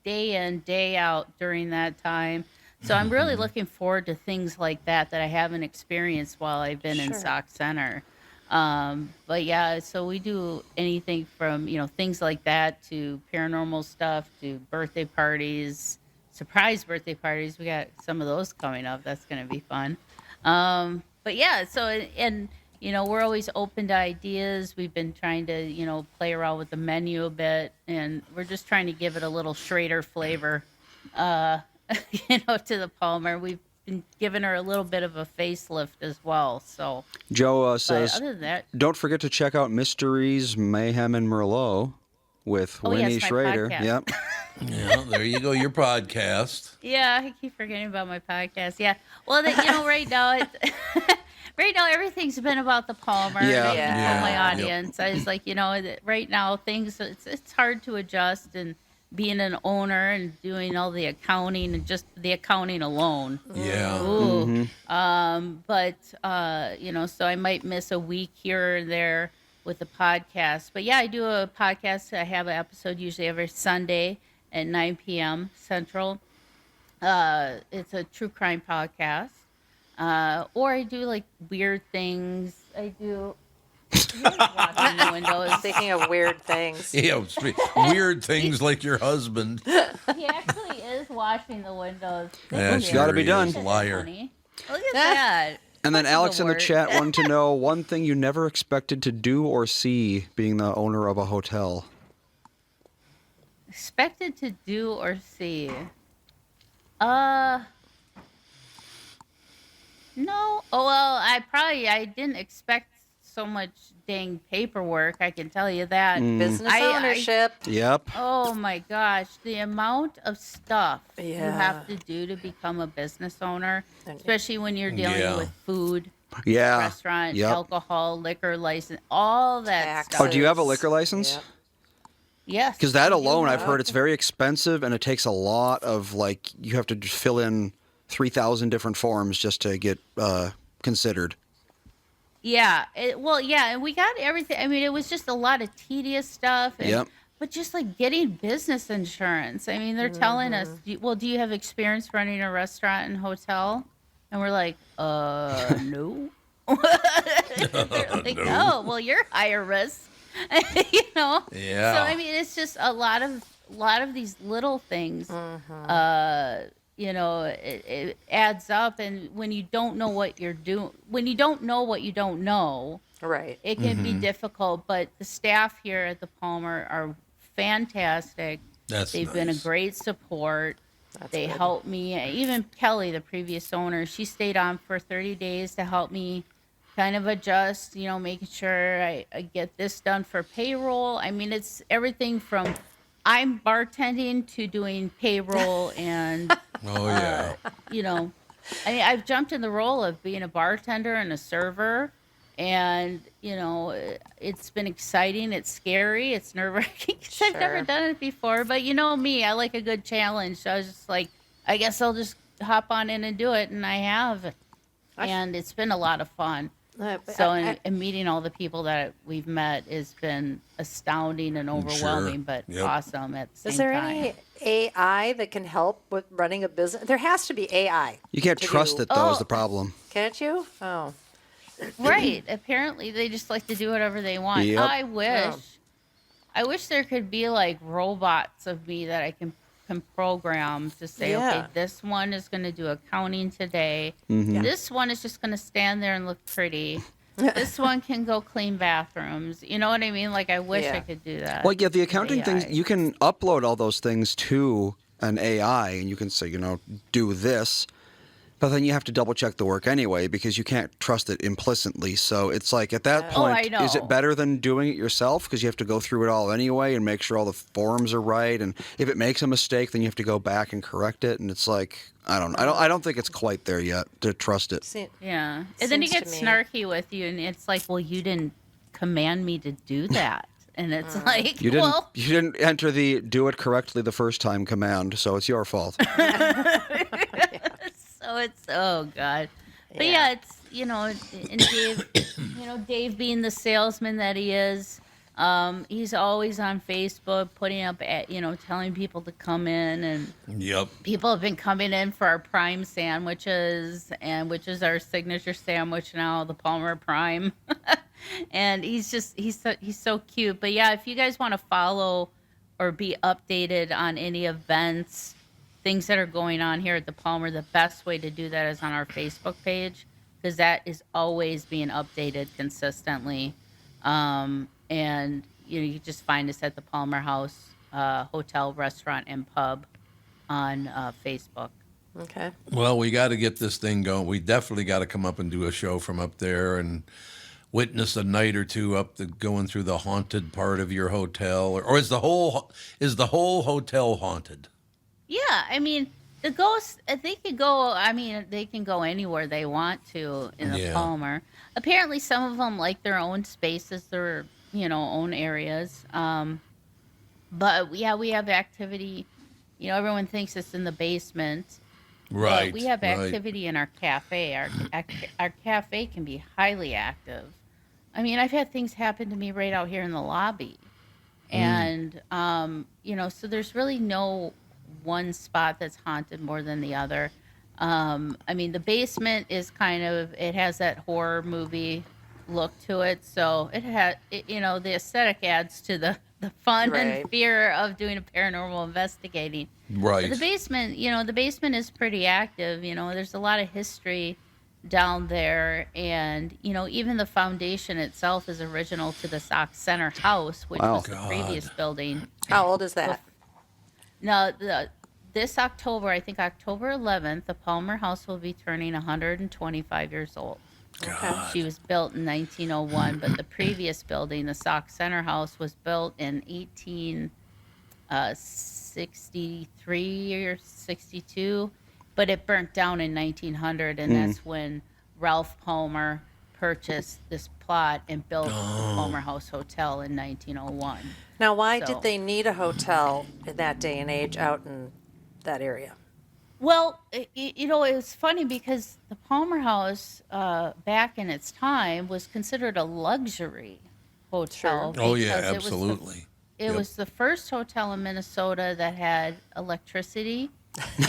Speaker 6: day in, day out during that time. So I'm really looking forward to things like that I haven't experienced while I've been in
Speaker 2: Sure.
Speaker 6: Sauk Center. But yeah, so we do anything from, things like that to paranormal stuff to birthday parties, surprise birthday parties. We got some of those coming up. That's going to be fun. But yeah, so, and, we're always open to ideas. We've been trying to, play around with the menu a bit, and we're just trying to give it a little Schrader flavor, to the Palmer. We've been giving her a little bit of a facelift as well. So
Speaker 3: Joe
Speaker 6: but
Speaker 3: says,
Speaker 6: other than that,
Speaker 3: don't forget to check out Mysteries, Mayhem, and Merlot with
Speaker 6: Oh,
Speaker 3: Winnie
Speaker 6: yes, my
Speaker 3: Schrader.
Speaker 6: podcast.
Speaker 3: Yep.
Speaker 1: Yeah, there you go. Your podcast.
Speaker 6: yeah, I keep forgetting about my podcast. Yeah, well, right now right now everything's been about the Palmer.
Speaker 3: Yeah.
Speaker 6: And I
Speaker 2: Yeah.
Speaker 6: told my
Speaker 1: Yep.
Speaker 6: audience, I was like, that right now things it's hard to adjust and being an owner and doing all the accounting and just the accounting alone.
Speaker 1: Yeah.
Speaker 6: Ooh. But so I might miss a week here or there with the podcast. But yeah, I do a podcast. I have an episode usually every Sunday at 9 p.m. Central. It's a true crime podcast. Or I do like weird things. I do. Watching the windows.
Speaker 2: Speaking of weird things.
Speaker 1: Yeah, weird things like your husband.
Speaker 6: He actually is washing the windows.
Speaker 1: Yeah,
Speaker 3: It's gotta be
Speaker 1: he
Speaker 3: done.
Speaker 1: is, liar.
Speaker 6: Funny. Look at that.
Speaker 3: And then
Speaker 6: What's
Speaker 3: Alex in the
Speaker 6: word?
Speaker 3: chat wanted to know one thing you never expected to do or see being the owner of a hotel.
Speaker 6: Expected to do or see. No. Oh well, I didn't expect so much dang paperwork. I can tell you that.
Speaker 2: Business ownership.
Speaker 3: Yep.
Speaker 6: Oh my gosh, the amount of stuff you
Speaker 2: Yeah.
Speaker 6: have to do to become a business owner, especially when you're dealing
Speaker 1: Yeah.
Speaker 6: with food,
Speaker 3: Yeah.
Speaker 6: restaurant,
Speaker 3: Yep.
Speaker 6: alcohol, liquor license, all that
Speaker 2: Taxes.
Speaker 6: stuff.
Speaker 3: Oh, do you have a liquor license?
Speaker 2: Yep.
Speaker 6: Yes.
Speaker 3: Because that
Speaker 6: I do
Speaker 3: alone, I've
Speaker 6: have-
Speaker 3: heard it's very expensive, and it takes a lot of you have to just fill in 3,000 different forms just to get considered.
Speaker 6: Yeah. And we got everything. I mean, it was just a lot of tedious stuff. And,
Speaker 3: Yep.
Speaker 6: But just like getting business insurance. I mean, they're telling us, do you have experience running a restaurant and hotel? And we're like, no. They're like, oh, well, you're higher risk.
Speaker 1: Yeah.
Speaker 6: So I mean, it's just a lot of these little things. It adds up, and when you don't know what you're doing, when you don't know what you don't know,
Speaker 2: Right.
Speaker 6: it can be difficult. But the staff here at the Palmer are fantastic. They've been a
Speaker 1: nice.
Speaker 6: great support. They
Speaker 2: good.
Speaker 6: helped me. Even Kelly, the previous owner, she stayed on for 30 days to help me kind of adjust, making sure I get this done for payroll. I mean, it's everything from I'm bartending to doing payroll and,
Speaker 1: Oh, yeah.
Speaker 6: I've jumped in the role of being a bartender and a server. And, it's been exciting. It's scary. It's nerve-wracking because I've never
Speaker 2: Sure.
Speaker 6: done it before. But you know me, I like a good challenge. So I was just like, I guess I'll just hop on in and do it. And I have. And it's been a lot of fun. So and meeting all the people that we've met has been astounding and overwhelming, but
Speaker 1: Yep.
Speaker 6: awesome at the same
Speaker 2: Is there
Speaker 6: time.
Speaker 2: any AI that can help with running a business? There has to be AI.
Speaker 3: You can't
Speaker 2: to
Speaker 3: trust
Speaker 2: do-
Speaker 3: it, though, is
Speaker 6: Oh.
Speaker 3: the problem.
Speaker 2: Can't you? Oh.
Speaker 6: Right. Apparently, they just like to do whatever they want.
Speaker 3: Yep.
Speaker 6: I wish there could be like robots of me that I can program to say,
Speaker 2: Yeah.
Speaker 6: okay, this one is going to do accounting today.
Speaker 3: Mm-hmm.
Speaker 6: This one is just going to stand there and look pretty. This one can go clean bathrooms. You know what I mean? Like, I wish
Speaker 2: Yeah.
Speaker 6: I could do that.
Speaker 3: Well, yeah, the accounting things,
Speaker 6: AI.
Speaker 3: you can upload all those things to an AI, and you can say, do this. But then you have to double check the work anyway because you can't trust it implicitly. So it's like at that
Speaker 6: Oh, I
Speaker 3: point, is it
Speaker 6: know.
Speaker 3: better than doing it yourself because you have to go through it all anyway and make sure all the forms are right? And if it makes a mistake, then you have to go back and correct it. And it's like I don't think it's quite there yet to trust it.
Speaker 6: Yeah. And then he
Speaker 2: Seems
Speaker 6: gets
Speaker 2: to me-
Speaker 6: snarky with you, and it's like, well, you didn't command me to do that. And it's like,
Speaker 3: You didn't
Speaker 6: well,
Speaker 3: you didn't enter the do it correctly the first time command, so it's your fault.
Speaker 6: so it's, oh, God. But yeah, it's, and Dave, Dave being the salesman that he is, he's always on Facebook putting up, telling people to come in, and
Speaker 1: Yep.
Speaker 6: people have been coming in for our Prime sandwiches, and which is our signature sandwich now, the Palmer Prime. And he's so cute. But yeah, if you guys want to follow or be updated on any events, things that are going on here at the Palmer, the best way to do that is on our Facebook page, because that is always being updated consistently. And you just find us at the Palmer House Hotel, Restaurant, and Pub on Facebook.
Speaker 2: Okay.
Speaker 1: Well, we got to get this thing going. We definitely got to come up and do a show from up there and witness a night or two going through the haunted part of your hotel, or is the whole hotel haunted?
Speaker 6: Yeah, I mean, the ghosts, they can go anywhere they want to in the
Speaker 1: Yeah.
Speaker 6: Palmer. Apparently, some of them like their own spaces, their, own areas. But we have activity. You know, everyone thinks it's in the basement.
Speaker 1: Right.
Speaker 6: But we have
Speaker 1: right.
Speaker 6: activity in our cafe. Our cafe can be highly active. I mean, I've had things happen to me right out here in the lobby. And, you know, so there's really no one spot that's haunted more than the other. I mean, the basement is it has that horror movie look to it. So you know, the aesthetic adds to the fun
Speaker 2: Right.
Speaker 6: and fear of doing a paranormal investigating.
Speaker 1: Right.
Speaker 6: But the basement is pretty active. You know, there's a lot of history down there, and you know, even the foundation itself is original to the Sauk Center house, which
Speaker 3: Wow.
Speaker 6: was the previous building.
Speaker 2: How old is that?
Speaker 6: No, this October, I think October 11th, the Palmer House will be turning 125 years old.
Speaker 2: Okay.
Speaker 6: She was built in 1901, but the previous building, the Sauk Center house, was built in 1863 or 62, but it burnt down in 1900, and that's when Ralph Palmer purchased this plot and built the Palmer House Hotel in 1901.
Speaker 2: Now, why
Speaker 6: So-
Speaker 2: did they need a hotel in that day and age out in that area?
Speaker 6: Well, you know, it was funny because the Palmer House, back in its time, was considered a luxury hotel.
Speaker 2: Sure.
Speaker 1: Oh yeah,
Speaker 6: because
Speaker 1: absolutely.
Speaker 6: It was the first hotel in Minnesota that had electricity,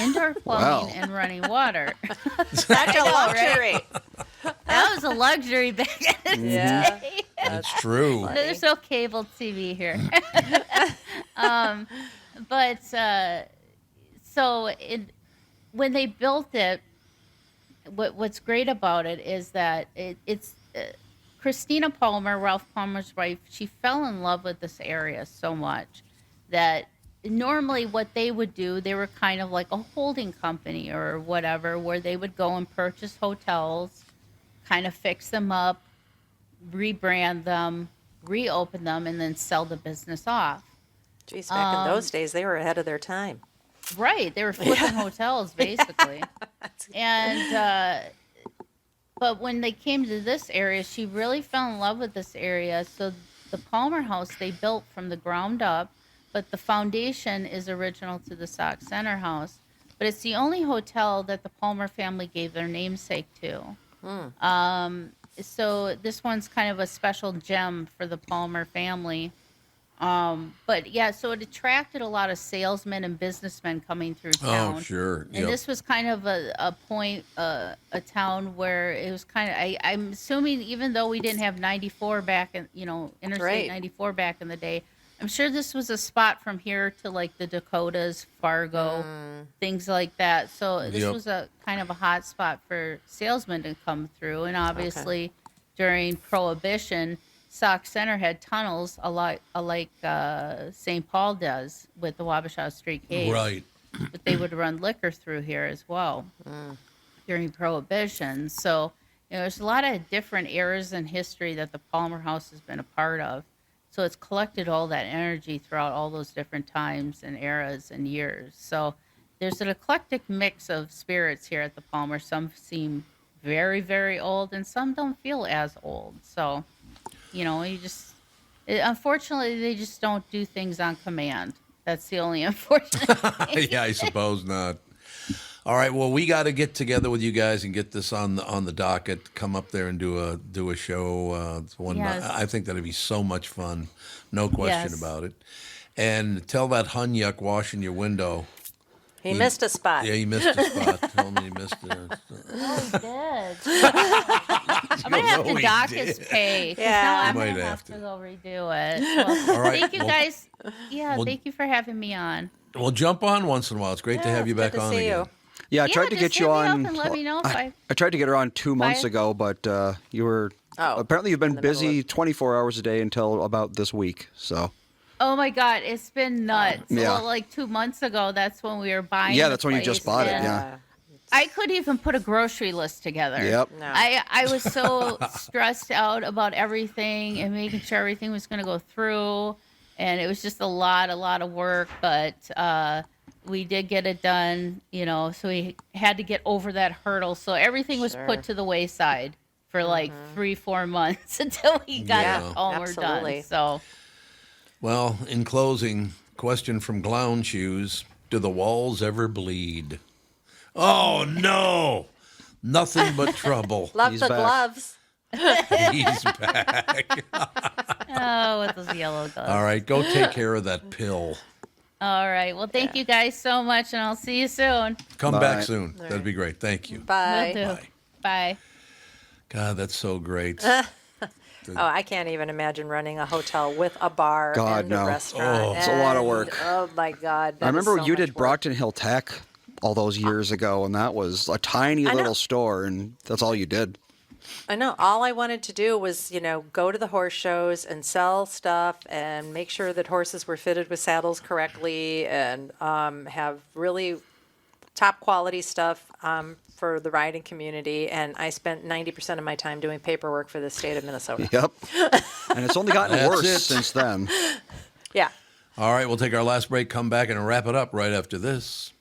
Speaker 6: indoor plumbing, and running water.
Speaker 2: Such a luxury.
Speaker 6: That was a luxury back in its
Speaker 2: Yeah.
Speaker 6: day.
Speaker 1: It's true.
Speaker 6: No, there's no cable TV here. But when they built it, what's great about it is that it's Christina Palmer, Ralph Palmer's wife. She fell in love with this area so much that normally what they would do, they were kind of like a holding company or whatever, where they would go and purchase hotels, kind of fix them up, rebrand them, reopen them, and then sell the business off.
Speaker 2: Geez, back in those days, they were ahead of their time.
Speaker 6: Right, they were flipping hotels basically, and but when they came to this area, she really fell in love with this area. So the Palmer House they built from the ground up, but the foundation is original to the Sauk Center house. But it's the only hotel that the Palmer family gave their namesake to. So this one's kind of a special gem for the Palmer family. But yeah, so it attracted a lot of salesmen and businessmen coming through town.
Speaker 1: Oh, sure.
Speaker 6: And
Speaker 1: Yep.
Speaker 6: this was kind of a town where it was kind of, I'm assuming even though we didn't have 94 back in, you know, Interstate
Speaker 2: Right.
Speaker 6: 94 back in the day, I'm sure this was a spot from here to like the Dakotas, Fargo, things like that. So this
Speaker 1: Yep.
Speaker 6: was a kind of a hot spot for salesmen to come through. And obviously during Prohibition, Sauk Center had tunnels like St. Paul does with the Wabasha Street Cave.
Speaker 1: Right.
Speaker 6: But they would run liquor through here as well during Prohibition. So, you know, there's a lot of different eras in history that the Palmer House has been a part of. So it's collected all that energy throughout all those different times and eras and years. So there's an eclectic mix of spirits here at the Palmer. Some seem very, very old, and some don't feel as old. So, you know, unfortunately, they just don't do things on command. That's the only unfortunate thing.
Speaker 1: Yeah, I suppose not. All right. Well, we got to get together with you guys and get this on the docket. Come up there and do a show. It's one.
Speaker 6: Yes.
Speaker 1: I think that'd be so much fun. No question
Speaker 6: Yes.
Speaker 1: about it. And tell that Hunyuk washing your window.
Speaker 2: He missed a spot.
Speaker 1: Yeah, he missed a spot. Tell him he missed it.
Speaker 6: Oh, he did. I'm gonna have
Speaker 1: know
Speaker 6: to
Speaker 1: he
Speaker 6: dock
Speaker 1: did.
Speaker 6: his pay. 'cause
Speaker 2: Yeah.
Speaker 6: now I'm
Speaker 1: You might
Speaker 6: gonna
Speaker 1: have
Speaker 6: have
Speaker 1: to.
Speaker 6: to go redo it. Well,
Speaker 1: All right,
Speaker 6: thank you
Speaker 1: well-
Speaker 6: guys. Yeah,
Speaker 1: well-
Speaker 6: thank you for having me on.
Speaker 1: Well, jump on once in a while. It's great to have you
Speaker 2: it's good
Speaker 1: back
Speaker 2: to
Speaker 1: on
Speaker 2: see
Speaker 1: again.
Speaker 2: you.
Speaker 3: Yeah, I
Speaker 6: Yeah,
Speaker 3: tried to
Speaker 6: just
Speaker 3: get you
Speaker 6: hit me up
Speaker 3: on.
Speaker 6: and let me know if I-
Speaker 3: I tried to get her on 2 months
Speaker 6: I-
Speaker 3: ago, but you were apparently you've been
Speaker 2: in the middle
Speaker 3: busy
Speaker 2: of-
Speaker 3: 24 hours a day until about this week. So
Speaker 6: Oh my God, it's been nuts.
Speaker 3: Yeah.
Speaker 6: Well, like 2 months ago, that's when we were buying.
Speaker 3: Yeah,
Speaker 6: the
Speaker 3: that's when you just
Speaker 6: place,
Speaker 3: bought it,
Speaker 6: and
Speaker 3: yeah.
Speaker 6: I couldn't even put a grocery list together.
Speaker 3: Yep.
Speaker 2: No.
Speaker 6: I was so stressed out about everything and making sure everything was going to go through, and it was just a lot of work. But we did get it done, you know. So we had to get over that hurdle. So everything was
Speaker 2: Sure.
Speaker 6: put to the wayside for like 3-4 months until we got
Speaker 1: Yeah.
Speaker 6: the Palmer
Speaker 2: Absolutely.
Speaker 6: done. So
Speaker 1: Well, in closing, Question from Clown Shoes. Do the walls ever bleed? Oh, no. Nothing but trouble.
Speaker 2: Love
Speaker 3: He's
Speaker 2: the
Speaker 3: back.
Speaker 2: gloves.
Speaker 1: He's back.
Speaker 6: Oh, with those yellow gloves.
Speaker 1: All right, go take care of that pill.
Speaker 6: All right. Well, thank you guys so much, and I'll see you soon.
Speaker 1: Come
Speaker 3: Bye.
Speaker 1: back soon. That'd be great. Thank you.
Speaker 2: Bye.
Speaker 6: Will do.
Speaker 1: Bye.
Speaker 6: Bye.
Speaker 1: God, that's so great.
Speaker 2: Oh, I can't even imagine running a hotel with a bar
Speaker 3: God,
Speaker 2: and
Speaker 3: no.
Speaker 2: a restaurant.
Speaker 3: Oh, it's a lot of
Speaker 2: and-
Speaker 3: work.
Speaker 2: Oh my God.
Speaker 3: I remember you did
Speaker 2: Brockton.
Speaker 3: Brockton Hill Tech all those years ago, and that was a tiny
Speaker 2: I know.
Speaker 3: little store, and that's all you did.
Speaker 2: I know. All I wanted to do was, go to the horse shows and sell stuff and make sure that horses were fitted with saddles correctly and have really top quality stuff for the riding community. And I spent 90% of my time doing paperwork for the state of Minnesota.
Speaker 3: Yep. And it's only gotten
Speaker 1: That's
Speaker 3: worse
Speaker 1: it.
Speaker 3: since then.
Speaker 2: Yeah.
Speaker 1: All right, we'll take our last break, come back, and wrap it up right after this.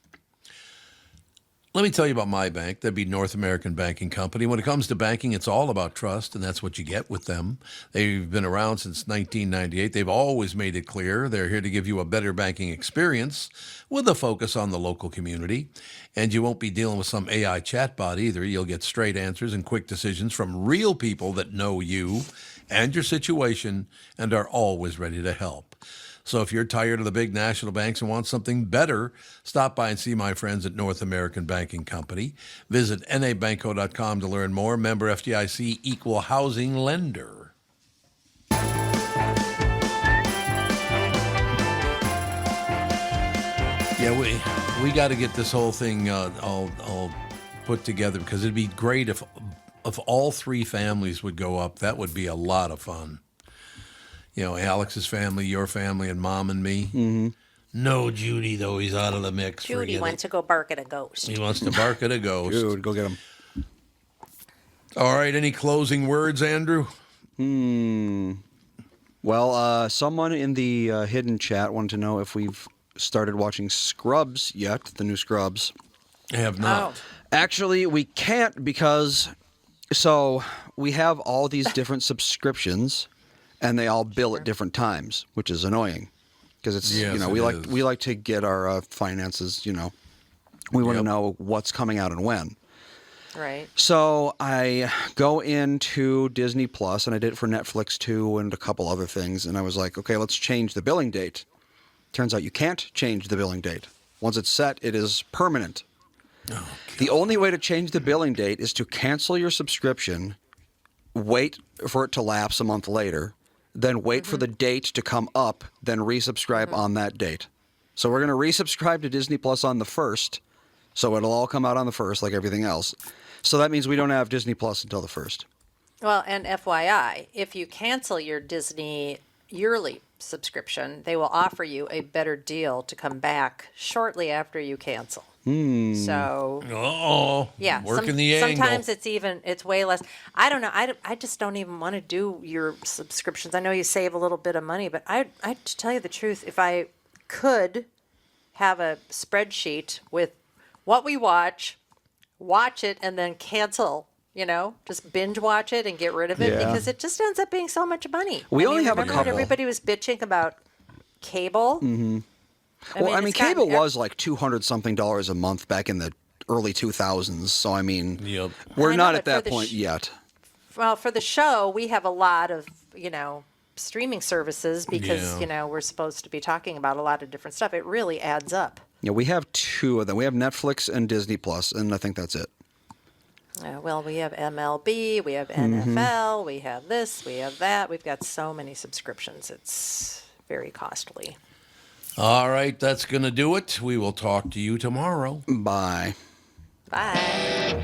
Speaker 1: Let me tell you about my bank. That'd be North American Banking Company. When it comes to banking, it's all about trust, and that's what you get with them. They've been around since 1998. They've always made it clear they're here to give you a better banking experience with a focus on the local community. And you won't be dealing with some AI chatbot either. You'll get straight answers and quick decisions from real people that know you and your situation and are always ready to help. So if you're tired of the big national banks and want something better, stop by and see my friends at North American Banking Company. Visit nabanco.com to learn more. Member FDIC, equal housing lender. Yeah, we got to get this whole thing all put together because it'd be great if all three families would go up. That would be a lot of fun. Alex's family, your family, and Mom and me. Mm-hmm. No Judy, though. He's out of the mix.
Speaker 2: Judy
Speaker 1: Forget
Speaker 2: wants
Speaker 1: it.
Speaker 2: to go bark at a ghost.
Speaker 1: He wants to bark at a ghost.
Speaker 3: Dude, go get him.
Speaker 1: All right, any closing words, Andrew?
Speaker 3: Well, someone in the hidden chat wanted to know if we've started watching Scrubs yet, the new Scrubs.
Speaker 1: I have not.
Speaker 3: Actually, we can't because we have all these different subscriptions, and they all bill at different times, which is annoying because it's
Speaker 1: Yes, it is.
Speaker 3: we like to get our finances. We want to know what's coming out and when.
Speaker 2: Right.
Speaker 3: So I go into Disney Plus, and I did it for Netflix too, and a couple other things. And I was like, okay, let's change the billing date. Turns out you can't change the billing date. Once it's set, it is permanent.
Speaker 1: Oh,
Speaker 3: The only way to change the billing date is to cancel your subscription, wait for it to lapse a month later, then wait for the date to come up, then resubscribe on that date. So we're going to resubscribe to Disney Plus on the 1st, so it'll all come out on the 1st like everything else. So that means we don't have Disney Plus until the 1st.
Speaker 2: Well, and FYI, if you cancel your Disney yearly subscription, they will offer you a better deal to come back shortly after you cancel. So, yeah,
Speaker 1: working the angle.
Speaker 2: sometimes it's way less. I don't know. I just don't even want to do your subscriptions. I know you save a little bit of money, but I to tell you the truth, if I could have a spreadsheet with what we watch it, and then cancel. Just binge watch it and get rid of it because it just ends up being so much money.
Speaker 3: We only have a
Speaker 2: remember when
Speaker 3: couple.
Speaker 2: Everybody was bitching about cable.
Speaker 3: Mm-hmm.
Speaker 2: It's gotten-
Speaker 3: cable was like $200-something a month back in the early 2000s. So,
Speaker 1: Yep.
Speaker 3: we're
Speaker 2: I know,
Speaker 3: not
Speaker 2: but
Speaker 3: at that
Speaker 2: for the
Speaker 3: point yet.
Speaker 2: Well, for the show, we have a lot of, streaming services because,
Speaker 1: Yeah.
Speaker 2: we're supposed to be talking about a lot of different stuff. It really adds up.
Speaker 3: Yeah, we have two of them. We have Netflix and Disney Plus, and I think that's it.
Speaker 2: Well, we have MLB, we have NFL, we have this, we have that. We've got so many subscriptions. It's very costly.
Speaker 1: All right, that's going to do it. We will talk to you tomorrow.
Speaker 3: Bye.
Speaker 2: Bye.